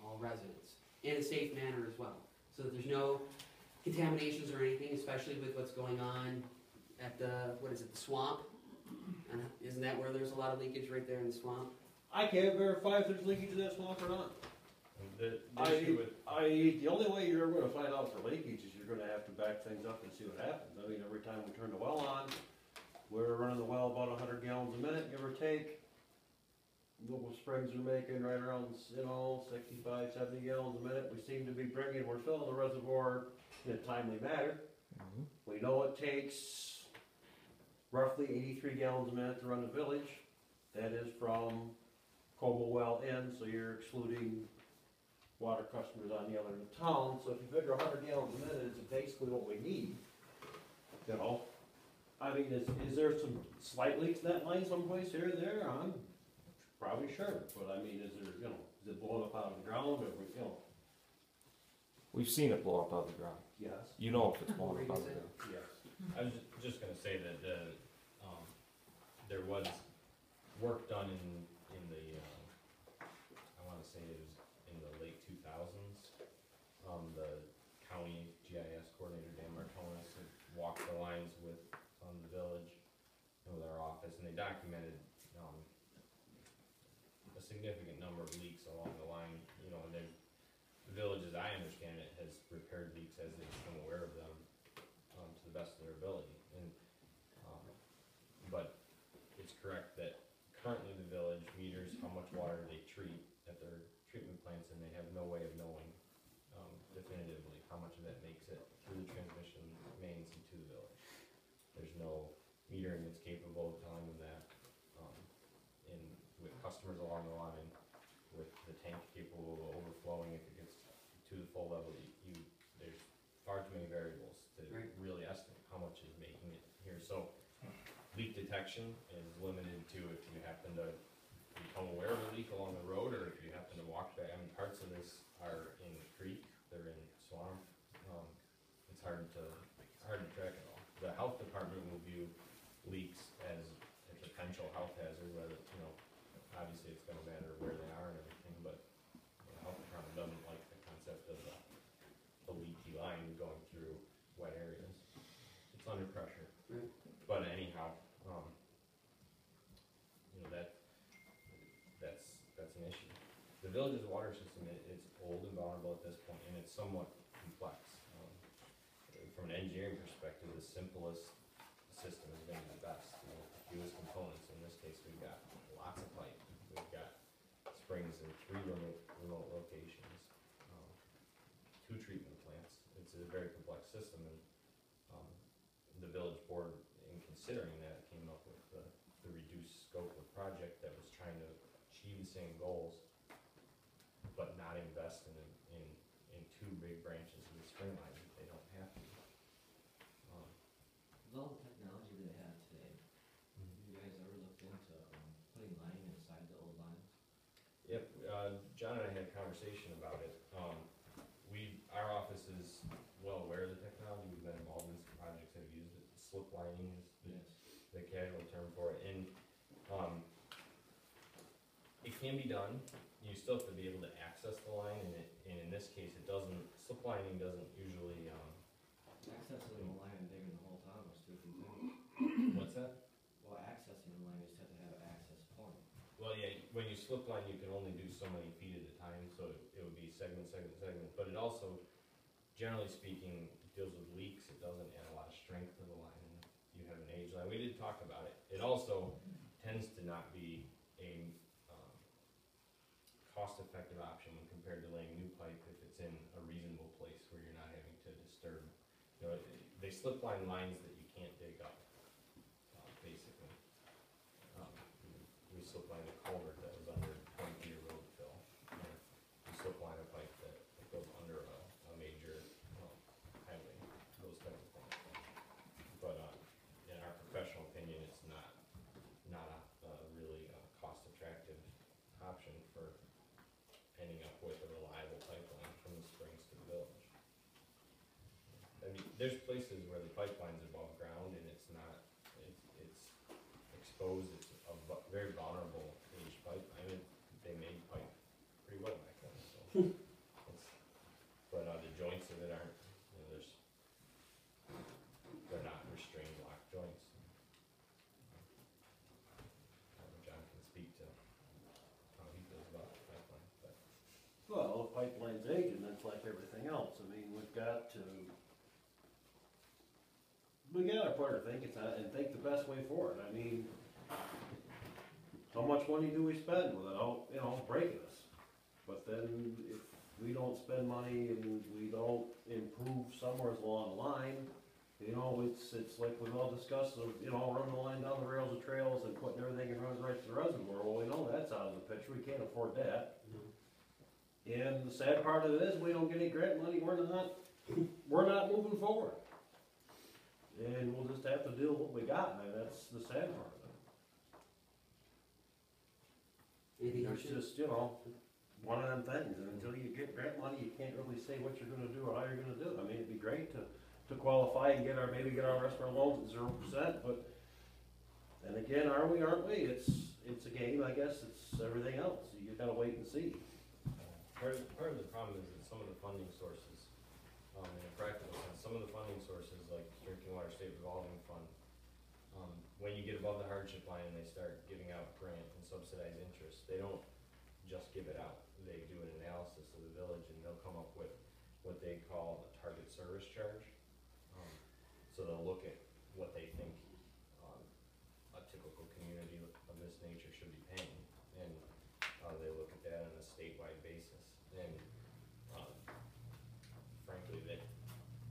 all residents in a safe manner as well. So that there's no contaminations or anything, especially with what's going on at the, the swamp? And isn't that where there's a lot of leakage right there in the swamp? I can't verify if there's leakage in that swamp or not. The only way you're ever gonna find out for leakage is you're gonna have to back things up and see what happens. I mean, every time we turn the well on, we're running the well about 100 gallons a minute, give or take. Local springs are making right around, 65, 70 gallons a minute. We seem to be we're filling the reservoir in a timely manner. Mm-hmm. We know it takes roughly 83 gallons a minute to run the village. That is from Coble well in, so you're excluding water customers on the other end of town. So if you figure 100 gallons a minute is basically what we need, I mean, is there some slight leaks in that line someplace here and there? I'm probably sure, but I mean, is there, is it blowing up out of the ground, or, We've seen it blow up out of the ground. Yes. You know if it's blowing up out of the ground. Yes. I was just gonna say that there was work done in the I want to say it was in the late The county GIS coordinator, Dan Martonis, had walked the lines with, the village and with our office, and they documented, a significant number of leaks along the line, and then the village, as I understand it, has repaired leaks as they become aware of them, to the best of their ability. And, but it's correct that currently the village meters how much water they treat at their treatment plants, and they have no way of knowing, definitively how much of that makes it through the transmission mains into the village. There's no metering that's capable of telling them that, in, with customers along the line, with the tank capable of overflowing if it gets to the full level, there's far too many variables to Right. really estimate how much is making it here. So leak detection is limited to if you happen to become aware of a leak along the road, or if you happen to walk back. I mean, parts of this are in the creek, they're in swamp. It's hard to track it all. The health department will view leaks as a potential health hazard, whether, obviously it's gonna matter where they are and everything, but the health department doesn't like the concept of a leaky line going through wet areas. It's under pressure. Right. But anyhow, that's an issue. The village's water system, it's old and vulnerable at this point, and it's somewhat complex. From an engineering perspective, the simplest system is gonna be the best. Fewest components. In this case, we've got lots of pipe. We've got springs in 3 remote locations, 2 treatment plants. It's a very complex system, and the village board, in considering that, came up with the reduced scope of project that was trying to achieve the same goals, but not invest in 2 big branches of the spring line if they don't have to. With all the technology that they have today, have you guys ever looked into putting lining inside the old lines? Yep, John and I had a conversation about it. Our office is well aware of the technology. We've been involved in some projects that have used it. Slip lining is the casual term for it, and it can be done. You still have to be able to access the line, and in this case, it doesn't. Slip lining doesn't usually. Accessing the line and digging the whole tunnel is too confusing. What's that? Well, accessing the line, you just have to have an access point. Well, yeah, when you slip line, you can only do so many feet at a time, so it would be segment, but it also, generally speaking, deals with leaks. It doesn't add a lot of strength to the line, and you have an age line. We did talk about it. It also tends to not be a cost-effective option when compared to laying new pipe if it's in a reasonable place where you're not having to disturb. They slip line lines that you can't dig up, basically. We slip line a culvert that was under 20 feet of road fill. We slip line a pipe that goes under a major highway, those type of things. But in our professional opinion, it's not a really cost-attractive option for ending up with a reliable pipeline from the springs to the village. I mean, there's places where the pipeline's above ground and it's not, it's exposed, it's a very vulnerable aged pipe. I mean, they made pipe pretty well back then, so. But the joints of it aren't, they're not restrained lock joints. John can speak to how he feels about the pipeline, but. Well, the pipeline's aging, that's like everything else. I mean, we gotta put our thinking on it and think the best way forward. I mean, how much money do we spend without, breaking us? But then if we don't spend money and we don't improve somewhere along the line, it's like we've all discussed of, running the line down the rails of trails and putting everything and runs right to the reservoir. Well, we know that's out of the picture. We can't afford that. And the sad part of it is we don't get any grant money. We're not moving forward. And we'll just have to deal with what we got, man. That's the sad part of it. Anything else? It's just, one of them things. And until you get grant money, you can't really say what you're gonna do or how you're gonna do it. I mean, it'd be great to qualify and maybe get our rest of our loans at 0%, but then again, are we, aren't we? It's a game, I guess. It's everything else. You gotta wait and see. Part of the problem is that some of the funding sources in a practical sense, some of the funding sources, like drinking water state revolving fund, when you get above the hardship line and they start giving out grant and subsidized interest, they don't just give it out. They do an analysis of the village and they'll come up with what they call a target service charge. So they'll look at what they think a typical community of this nature should be paying, and they look at that on a statewide basis. And frankly, that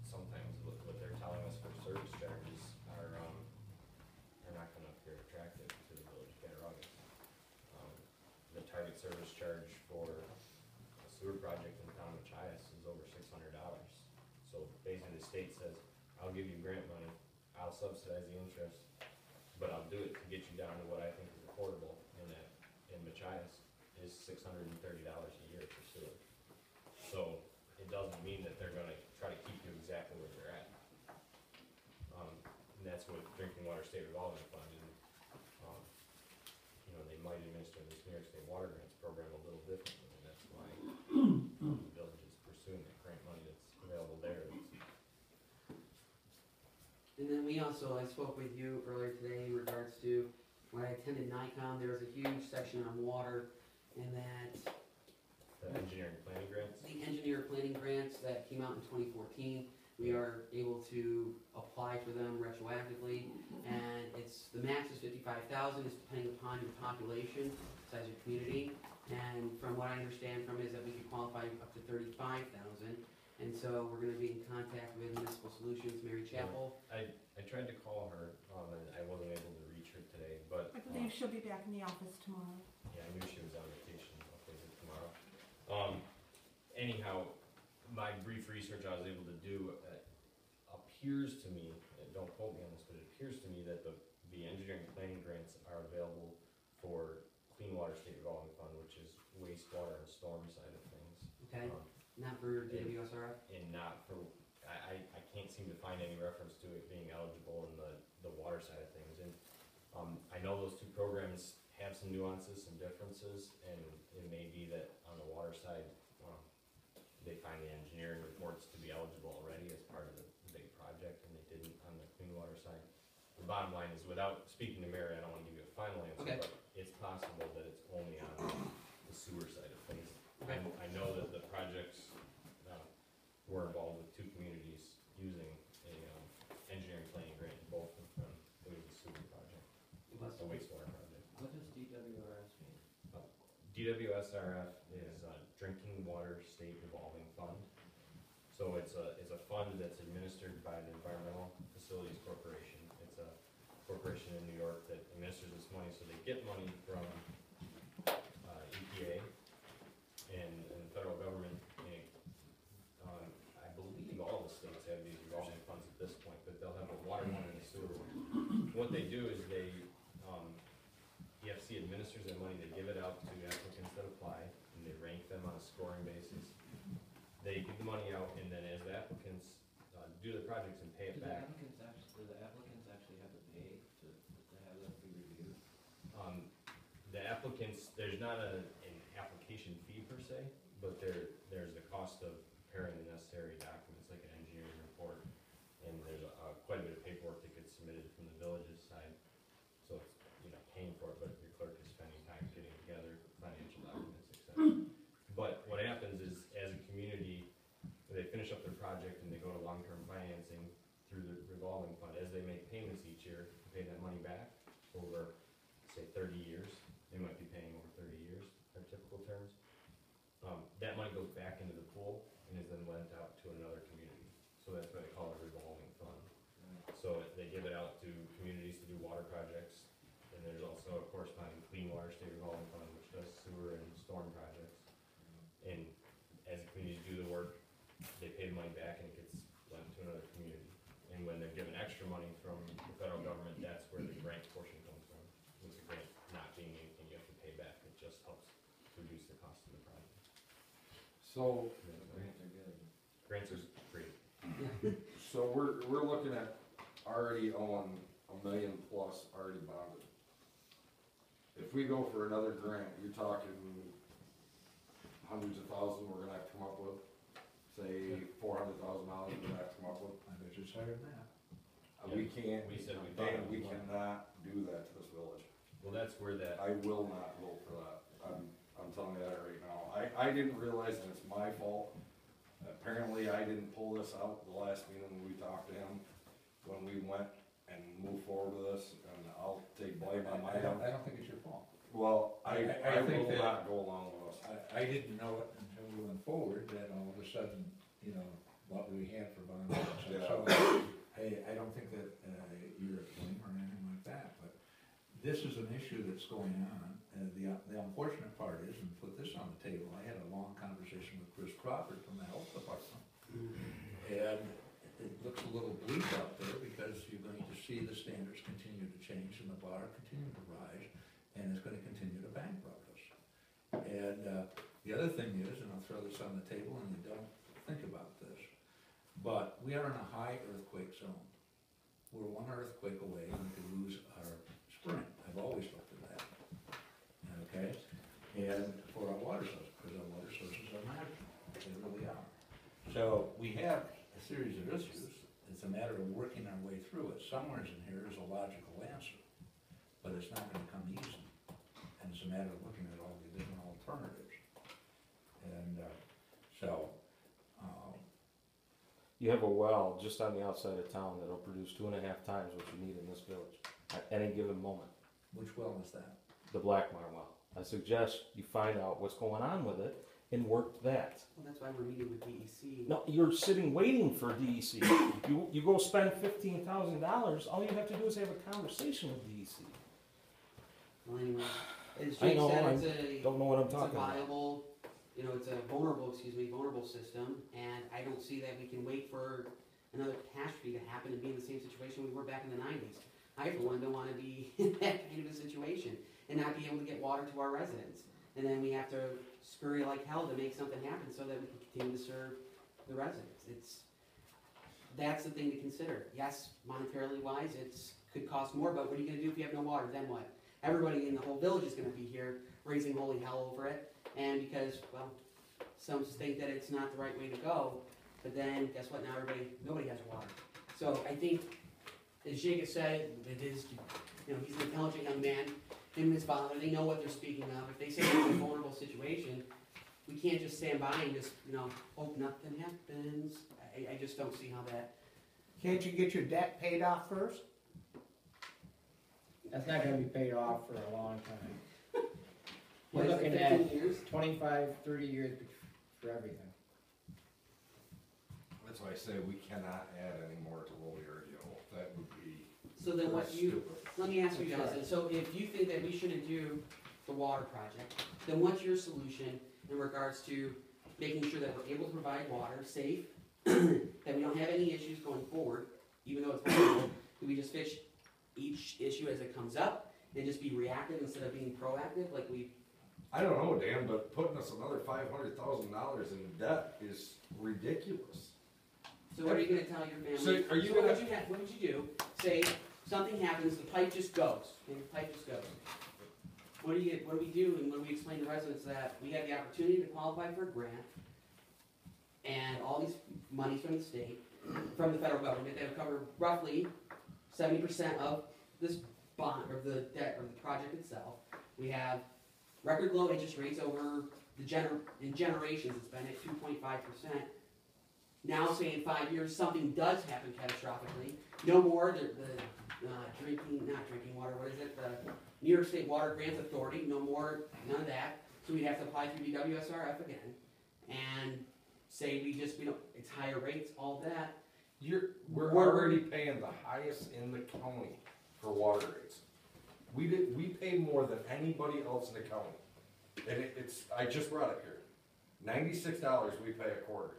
sometimes what they're telling us for service charges are not gonna appear attractive to the village of Cattaraugus. The target service charge for a sewer project in the town of Machias is over $600. So basically the state says, I'll give you grant money, I'll subsidize the interest, but I'll do it to get you down to what I think is affordable, and that in Machias is $630 a year for sewer. So it doesn't mean that they're gonna try to keep you exactly where you're at. And that's what drinking water state revolving fund, and you know, they might administer this New York State Water Grants program a little differently, and that's why the village is pursuing the grant money that's available there. And then we also, I spoke with you earlier today in regards to when I attended NICOM, there was a huge section on water, and that The engineering planning grants. the engineer planning grants that came out in 2014, we are able to apply for them retroactively, and it's, the max is 55,000, it's depending upon your population, size of your community, and from what I understand from it is that we could qualify up to 35,000, and so we're gonna be in contact with Municipal Solutions, Mary Chapel. I tried to call her, and I wasn't able to reach her today, but. I believe she'll be back in the office tomorrow. Yeah, I knew she was on vacation, I'll take it tomorrow. Anyhow, my brief research I was able to do appears to me, and don't quote me on this, but it appears to me that the engineering planning grants are available for Clean Water State Revolving Fund, which is wastewater and storm side of things. Okay, not for WSRF? And not for, I can't seem to find any reference to it being eligible in the water side of things. And I know those two programs have some nuances, some differences, and it may be that on the water side, they find the engineering reports to be eligible already as part of the big project, and they didn't on the clean water side. The bottom line is, without speaking to Mary, I don't wanna give you a final answer, Okay. but it's possible that it's only on the sewer side of things. Okay. I know that the projects, were involved with two communities using a, engineering planning grant, both of them, it was the sewer project, the wastewater project. What does DWRS mean? DWSRF is Drinking Water State Revolving Fund. So it's a fund that's administered by the Environmental Facilities Corporation. It's a corporation in New York that administers this money, so they get money from EPA and the federal government. And, I believe all the states have these revolving funds at this point, but they'll have a water one and a sewer one. What they do is they, EFC administers their money, they give it out to applicants that apply, and they rank them on a scoring basis. They give the money out, and then as the applicants do the projects and pay it back. Do the applicants actually have to pay to have that be reviewed? The applicants, there's not an application fee per se, but there's the cost of preparing the necessary documents, like an engineering report, and there's quite a bit of paperwork that gets submitted from the village's side. So it's, you're not paying for it, but your clerk is spending time getting together financial documents, etc. But what happens is, as a community, they finish up their project and they go to long-term financing through the revolving fund. As they make payments each year, to pay that money back over, say, 30 years. They might be paying over 30 years, our typical terms. That money goes back into the pool and is then lent out to another community. So that's why they call it a revolving fund. So they give it out to communities to do water projects. And there's also a corresponding Clean Water State Revolving Fund, which does sewer and storm projects. And as communities do the work, they pay the money back and it gets lent to another community. And when they're given extra money from the federal government, that's where the grant portion comes from. With the grant not being anything you have to pay back, it just helps reduce the cost of the project. So, Grants are good. Grants are great. so we're looking at already owing $1 million plus already bonded. If we go for another grant, you're talking hundreds of thousands we're gonna have to come up with, say $400,000 we have to come up with. I bet it's higher than that. We can't, We said we thought Dan, it we was more. cannot do that to this village. Well, that's where that, I will not vote for that. I'm telling you that right now. I didn't realize that it's my fault. Apparently, I didn't pull this out the last meeting when we talked to him, when we went and moved forward with this, and I'll take blame on my own. I don't think it's your fault. Well, I think will that- not go along with us. I didn't know it until we went forward, that all of a sudden, you know, what we had for bond. Yeah. So, I don't think that, you're at blame or anything like that, but this is an issue that's going on. The unfortunate part is, and put this on the table, I had a long conversation with Chris Crawford from the health department. And it looks a little bleak out there because you're going to see the standards continue to change and the bar continue to rise, and it's gonna continue to bankrupt us. And, the other thing is, and I'll throw this on the table and you don't think about this, but we are in a high earthquake zone. We're one earthquake away and we could lose our spring. I've always looked at that. Okay? And for our water sources, because our water sources are marginal. They really are. So we have a series of issues. It's a matter of working our way through it. Somewhere in here is a logical answer, but it's not gonna come easy. And it's a matter of looking at all the different alternatives. And, so, You have a well just on the outside of town that'll produce 2.5 times what you need in this village at any given moment. which well is that? The Blackmar well. I suggest you find out what's going on with it and work that. Well, that's why we're meeting with DEC. No, you're sitting waiting for DEC. You go spend $15,000, all you have to do is have a conversation with DEC. Well, anyway, as I Jake know, said, I it's don't know what I'm a talking about. viable, it's a vulnerable system, and I don't see that we can wait for another catastrophe to happen and be in the same situation we were back in the 90s. I, for one, don't want to be in that kind of a situation and not be able to get water to our residents. And then we have to scurry like hell to make something happen so that we can continue to serve the residents. That's the thing to consider. Yes, monetarily wise, could cost more, but what are you gonna do if you have no water? Then what? Everybody in the whole village is gonna be here raising holy hell over it. And because, well, some think that it's not the right way to go, but then guess what? Now nobody has water. So I think, as Jake has said, it is, he's an intelligent young man. Him and his father, they know what they're speaking of. If they say it's a vulnerable situation, we can't just stand by and just, hope nothing happens. I just don't see how that. Can't you get your debt paid off first? That's not gonna be paid off for a long time. What We're is it, looking 15 at years? 25, 30 years for everything. That's why I say we cannot add any more to what we already owe. That would be So then what stupid. let me ask you guys, then, so if you think that we shouldn't do the water project, then what's your solution in regards to making sure that we're able to provide water safe, that we don't have any issues going forward, even though it's possible? Do we just fix each issue as it comes up and just be reactive instead of being proactive like we? I don't know, Dan, but putting us another $500,000 in debt is ridiculous. So what are you gonna tell your family? So are you So gonna- what would you do? Say something happens, the pipe just goes, and the pipe just goes. What do we do, and what do we explain to residents that we have the opportunity to qualify for a grant, and all these monies from the state, from the federal government, that would cover roughly 70% of this bond, or the debt, or the project itself. We have record low interest rates over in generations, it's been at 2.5%. Now, say in 5 years, something does happen catastrophically, no more the not drinking water, what is it, the New York State Water Grants Authority, none of that, so we'd have to apply through the WSRF again, and say it's higher rates, all that. We're already paying the highest in the county for water rates. We pay more than anybody else in the county. And I just brought it here. $96 we pay a quarter.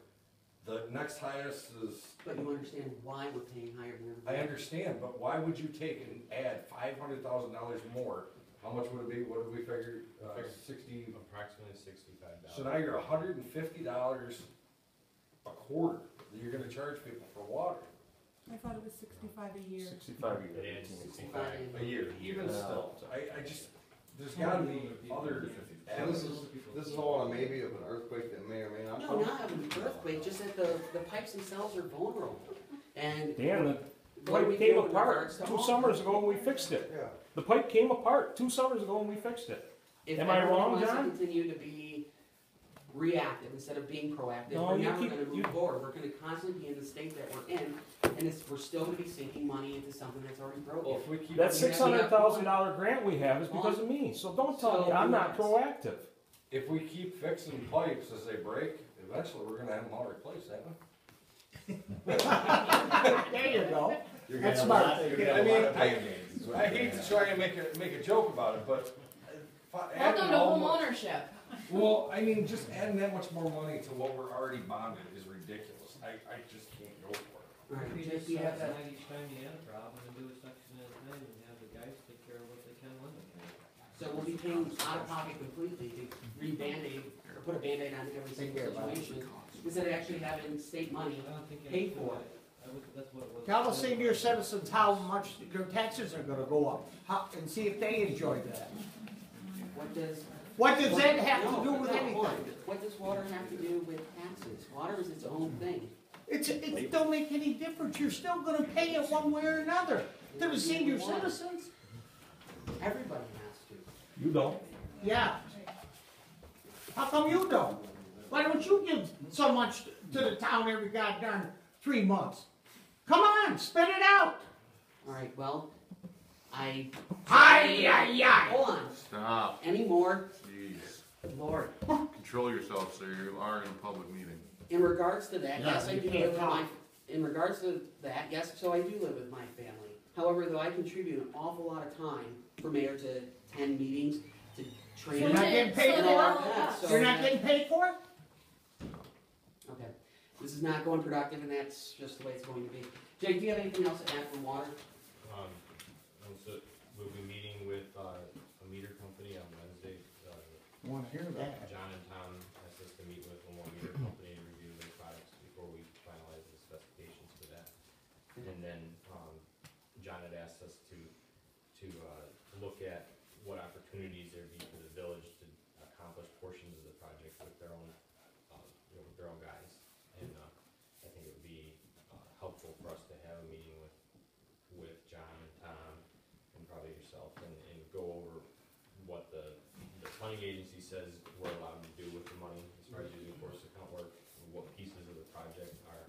The next highest is. But you understand why we're paying higher than everybody I else. understand, but why would you take and add $500,000 more? How much would it be? What did we figure? 60. approximately $65. So now you're $150 a quarter that you're gonna charge people for water. I thought it was 65 a year. 65 a year. It is 65 a year, even Yeah. still. I just, there's gotta be other This is all on maybe of an earthquake that may or may not No, come? not an earthquake, just that the pipes themselves are vulnerable. And Dan, the what do we pipe came do in apart regards to 2 all summers that? ago and we fixed it. Yeah. The pipe came apart 2 summers ago and we fixed it. If Am I everyone wrong, wants to John? continue to be reactive instead of being proactive, No, we're you never keep- gonna you- move forward. We're gonna constantly be in the state that we're in, and we're still gonna be sinking money into something that's already broken. Well, if we keep. That We have- $600,000 grant we have is because of me, so don't tell me I'm not proactive. If we keep fixing pipes as they break, eventually we're gonna have them all replaced, haven't There you go. You're That's gonna have a smart. lot- you're we? gonna I have a mean, lot of Band-Aids is what I you're hate gonna to try and make a joke about it, but. Welcome to home ownership. Well, I mean, just adding that much more money to what we're already bonded is ridiculous. I just can't go for it. Right, Maybe Jake, just do you have that? each time you have a problem and do a section at a time and have the guys take care of what they can when they can. So we'll be paying out of pocket completely to re-Band-Aid, or put a Band-Aid on every single situation, instead of actually having state money I don't think. paid for it. That's what it was. Tell the senior citizens how much their taxes are gonna go up, and see if they enjoy that. What does that have to no, do with no, anything? hold on. What does water have to do with taxes? Water is its own thing. It don't make any difference, you're still gonna pay it one way or another, to the senior citizens. Everybody has to. You don't. Yeah. How come you don't? Why don't you give so much to the town every goddamn 3 months? Come on, spit it out! Alright, well, Hi-yi-yi! Hold on. Stop. Any more? Jeez. Lord. Control yourself, sir. You are in a public meeting. In regards to that, Yeah, yes, I you do can't live with my, talk. in regards to that, yes, so I do live with my family. However, though, I contribute an awful lot of time for mayor to attend meetings, to train. You're not getting paid and for all it? that, so You're not getting paid for it? Okay, this is not going productive, and that's just the way it's going to be. Jake, do you have anything else to add from water? So we'll be meeting with a meter company on Wednesday. Wanna hear that? John and Tom asked us to meet with one more meter company to review their products before we finalize the specifications for that. And then, John had asked us to look at what opportunities there'd be for the village to accomplish portions of the project with their own, with their own guys. And, I think it would be, helpful for us to have a meeting with John and Tom and probably yourself and go over what the funding agency says we're allowed to do with the money as far as using force account work, and what pieces of the project are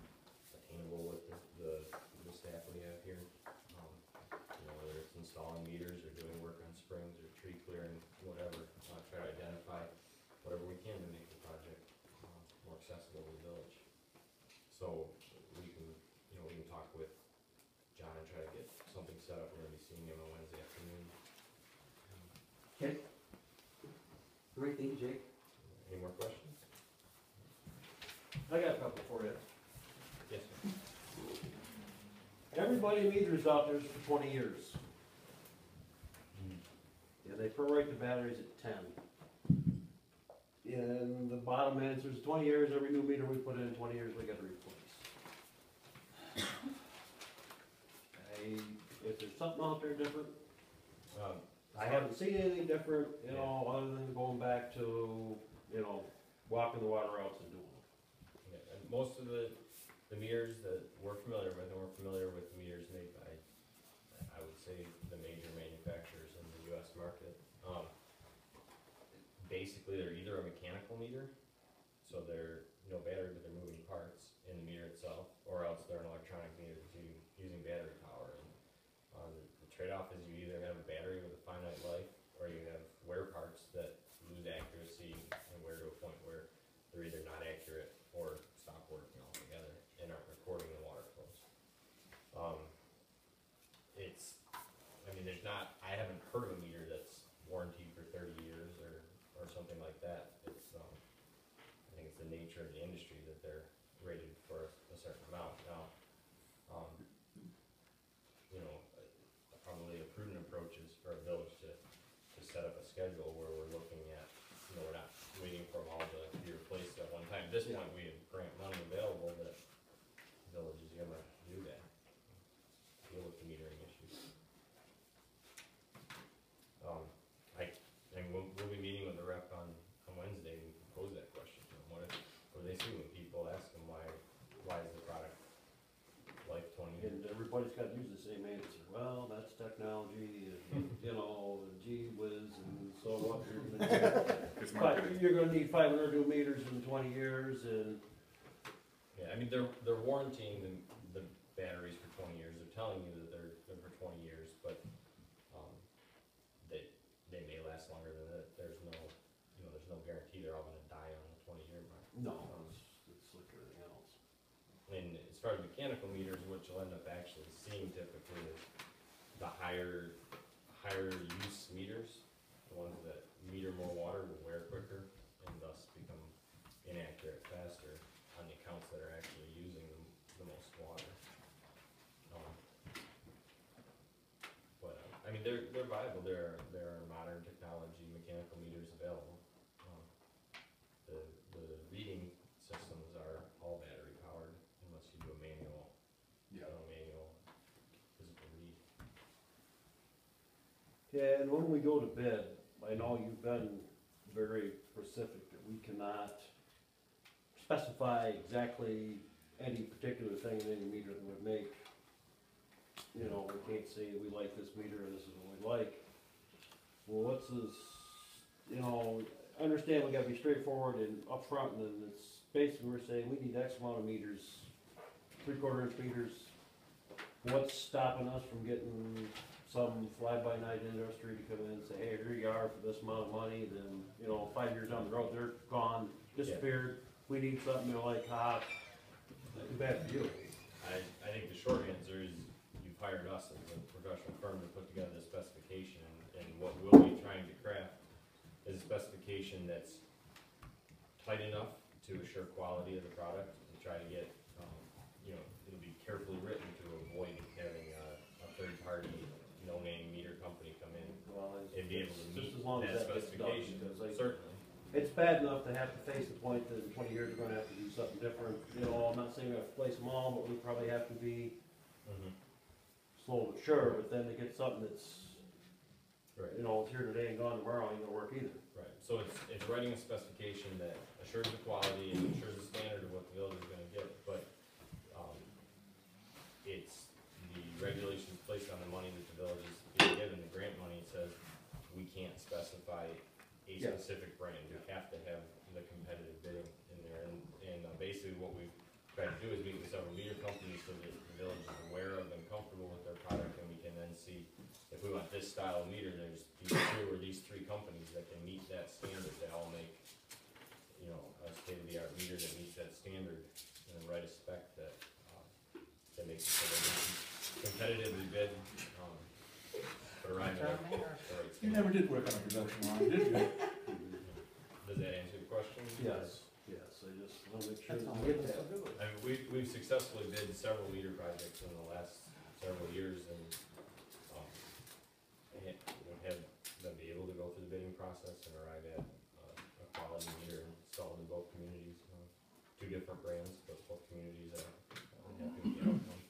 attainable with the staff we have here. Whether it's installing meters or doing work on springs or tree clearing, whatever, try to identify whatever we can to make the project more accessible to the village. So we can, we can talk with John and try to get something set up. We're gonna be seeing him on Wednesday afternoon. Okay. All right, thank you, Jake. Any more questions? I got a couple for you. Yes, sir. Everybody meters out there for 20 years. Yeah, they prorate the batteries at 10. And the bottom answer is 20 years, every new meter we put in 20 years, we gotta replace. If there's something out there different, I haven't seen anything different, other than going back to, walking the water routes and doing them. Yeah, and most of the meters that we're familiar with, and we're familiar with meters made by, I would say, the major manufacturers in the US market. Basically, they're either a mechanical meter, so they're no battery, but they're moving parts in the meter itself, or else they're an electronic meter using battery power. And the trade-off is you either have a battery with a finite life, or you have wear parts that lose accuracy and wear to a point where they're either not accurate or stop working altogether and aren't recording the water flows. I haven't heard of a meter that's warranted for 30 years or something like that. It's, I think it's the nature of the industry that they're rated for a certain amount. Now, probably a prudent approach is for a village to set up a schedule where we're looking at, we're not waiting for them all to be replaced at one time. At this point, we have grant money available that the village is gonna do that, deal with the metering issues. We'll be meeting with the rep on so what you're gonna do. It's But marketing. you're gonna need 500 new meters in 20 years, and Yeah, I mean, they're warranting the batteries for 20 years, they're telling you that they're for 20 years, but, they may last longer than that, there's no, there's no guarantee they're all gonna die on the 20-year mark. no, it's like everything else. And as far as mechanical meters, what you'll end up actually seeing typically is the higher use meters, the ones that meter more water will wear quicker and thus become inaccurate faster on the accounts that are actually using the most water. But, I mean, they're viable, there are modern technology mechanical meters available. The reading systems are all battery powered unless you do a manual physical read. Yeah, and when we go to bid, I know you've been very specific that we cannot specify exactly any particular thing in any meter that would make, we can't say we like this meter and this is what we like. Well, what's this, I understand we gotta be straightforward and upfront, and then it's basically we're saying we need X amount of meters, 3/4 inch meters. What's stopping us from getting some fly-by-night industry to come in and say, hey, here you are for this amount of money, then, 5 years down the road, they're gone, disappeared, we need something, they're like, too bad for you. I think the short answer is you've hired us as a professional firm to put together the specification, and what we'll be trying to craft is a specification that's tight enough to assure quality of the product and try to get, it'll be carefully written to avoid having a third-party, no-name meter company come in Well, and be able to just meet as long as that that gets done, specification. because Certainly. it's bad enough to have to face the point that in 20 years we're gonna have to do something different. I'm not saying we have to replace them all, but we probably have to be slow but sure, but then to get something that's, Right. it's here today and gone tomorrow, ain't gonna work either. Right, so it's writing a specification that assures the quality and assures the standard of what the village is gonna get, but, it's the regulations placed on the money that the village is being given, the grant money says we can't specify a Yeah. specific brand, we have to have the competitive bidding in there, and basically what we've tried to do is meet with several meter companies so that the village is aware of and comfortable with their product, and we can then see if we want this style of meter, there's these 2 or these 3 companies that can meet that standard, they all make, a state-of-the-art meter that meets that standard, and then write a spec that makes it so that we can competitively bid, but arrive at the right You standard. never did work on a production line, did you? Does that answer your question? Yes, I just wanna make sure That's that all we we're get that. supposed to do. I mean, we've successfully bid several meter projects in the last several years, and, have them be able to go through the bidding process and arrive at a quality meter installed in both communities. 2 different brands, but both communities are happy with the outcome.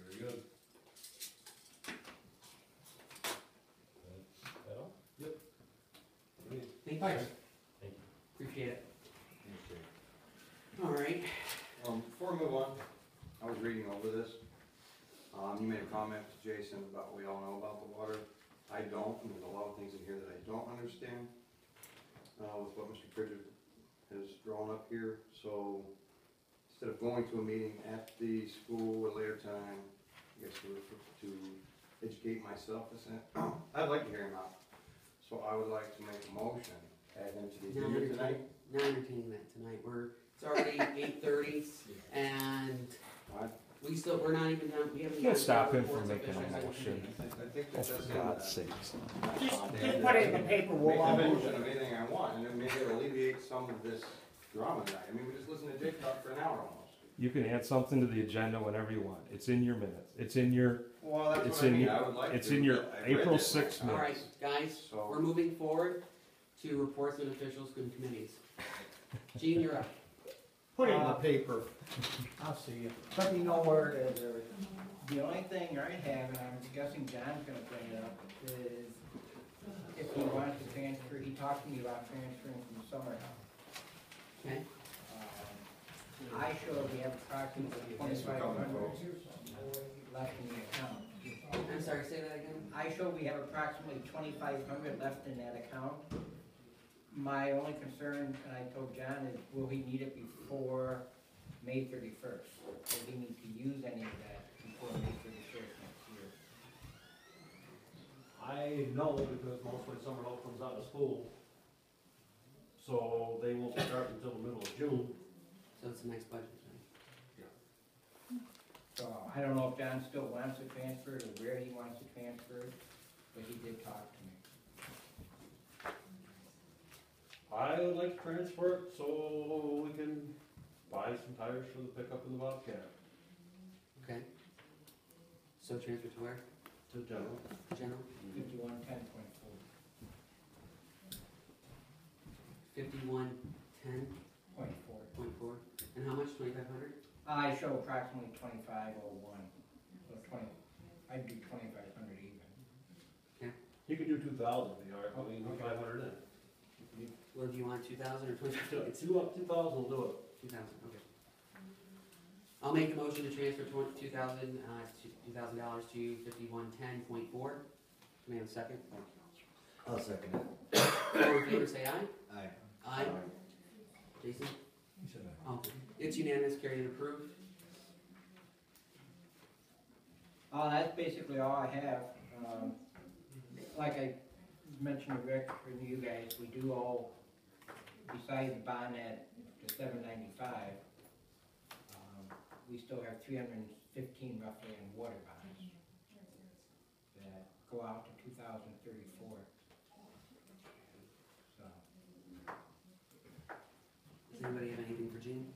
Very good. That all? Thank you. Thank you. Appreciate it. All right. Before we move on, I was reading over this. You made a comment to Jason about we all know about the water. I don't, and there's a lot of things in here that I don't understand, with what Mr. Pritchard has drawn up here. So instead of going to a meeting at the school at a later time, I guess to educate myself, I'd like to hear him out. So I would like to make a motion, add him to the agenda tonight. Not entertaining that tonight, it's already 8:30, and we're not even done, we haven't. You can't stop him done from making a reports of motion. I think Oh, that for does God's sakes. Just put it in the paper, we'll Make all a vote. motion of anything I want, and then maybe it'll alleviate some of this drama tonight. I mean, we just listened to Jake talk for an hour almost. You can add something to the agenda whenever you want. It's in your minutes. It's in your, Well, that's it's what I in mean, your, I would like to. it's in your but I read April this 6th one. All right, minutes. guys, So- we're moving forward to reports and officials and committees. Gene, you're up. Put it in the paper. I'll see you. Let me know where it is, everything. The only thing I have, and I'm guessing John's gonna bring it up, is if he wants to transfer, he talked to me about transferring from the summer house. Okay. I showed we have approximately 2,500 left in the account. I'm sorry, say that again? I show we have approximately 2,500 left in that account. My only concern, and I told John, is will he need it before May 31st? Will he need to use any of that before May 31st next year? I know because mostly summer help comes out of school, so they won't start until the middle of June. So it's the next budget, right? So I don't know if John still wants to transfer it or where he wants to transfer it, but he did talk to me. I would like to transfer it so we can buy some tires for the pickup and the Bobcat Okay. So transfer to where? to general. General? 5110.4. 5110.4. .4. And how much, 2,500? I show approximately 2501. So 20, I'd do 2,500 even. You could do 2,000, you know, I mean, 500 in. Well, do you want 2,000 or 2,500? Two up, 2,000 will do it. 2,000, okay. I'll make a motion to transfer $2,000 to $5110.4. Can I have a second? I'll second it. All in favor, say aye. Aye. Aye. Jason? Oh, it's unanimous, carried and approved. That's basically all I have. Like I mentioned to Rick and you guys, we do owe, besides the bond at the $795, we still have 315 roughly in water bonds that go out to 2034. So, Does anybody have anything for Gene?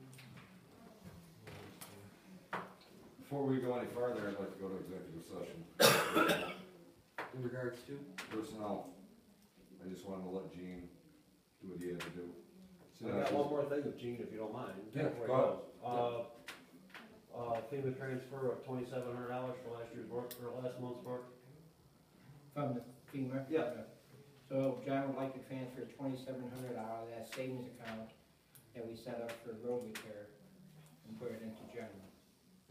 Before we go any farther, I'd like to go to executive session. In regards to? Personnel, I just wanted to let Gene do what he had to do. I got one more thing with Gene, if you don't mind. Yeah, before he go ahead. goes. FEMA transfer of $2,700 for last year's work, or last month's work. from the FEMA? Yeah. So John would like to transfer 2,700 out of that savings account that we set up for road repair and put it into general.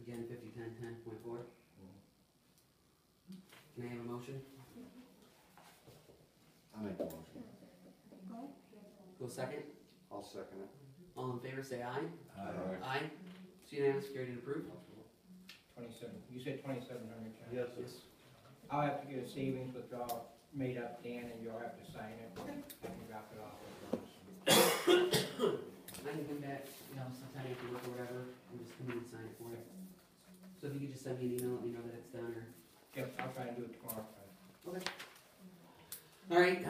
Again, 501010.4. Can I have a motion? I'll make the motion. Go second. I'll second it. All in favor, say aye. Aye. Aye. It's unanimous, carried and approved. 27, you said 2,700, John? Yes, Yes. I'll have to get a savings withdrawal made up, Dan, and you'll have to sign it. I can drop it off with those. I can come back, sometime after work or whatever, and just come in and sign it for you. So if you could just send me an email, let me know that it's done, or. Yep, I'll try and do it tomorrow. Okay. All right,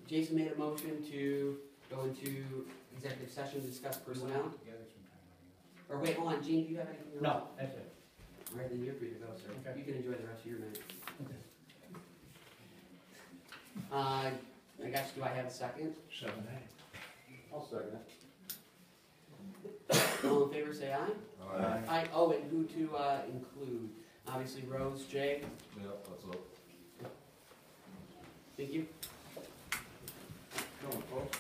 Jason made a motion to go into executive session to discuss personnel. Together sometime. Or wait, hold on, Gene, do you have anything else? No, that's it. All right, then you're free to go, sir. Okay. You can enjoy the rest of your minute. Okay. I guess, do I have a second? 7A. I'll second it. All in favor, say aye. Aye. Aye, oh, and who to, include? Obviously, Rose, Jay, Yeah, that's up. thank you. Come on, folks.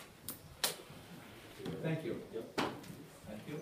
Thank you. Yep. Thank you.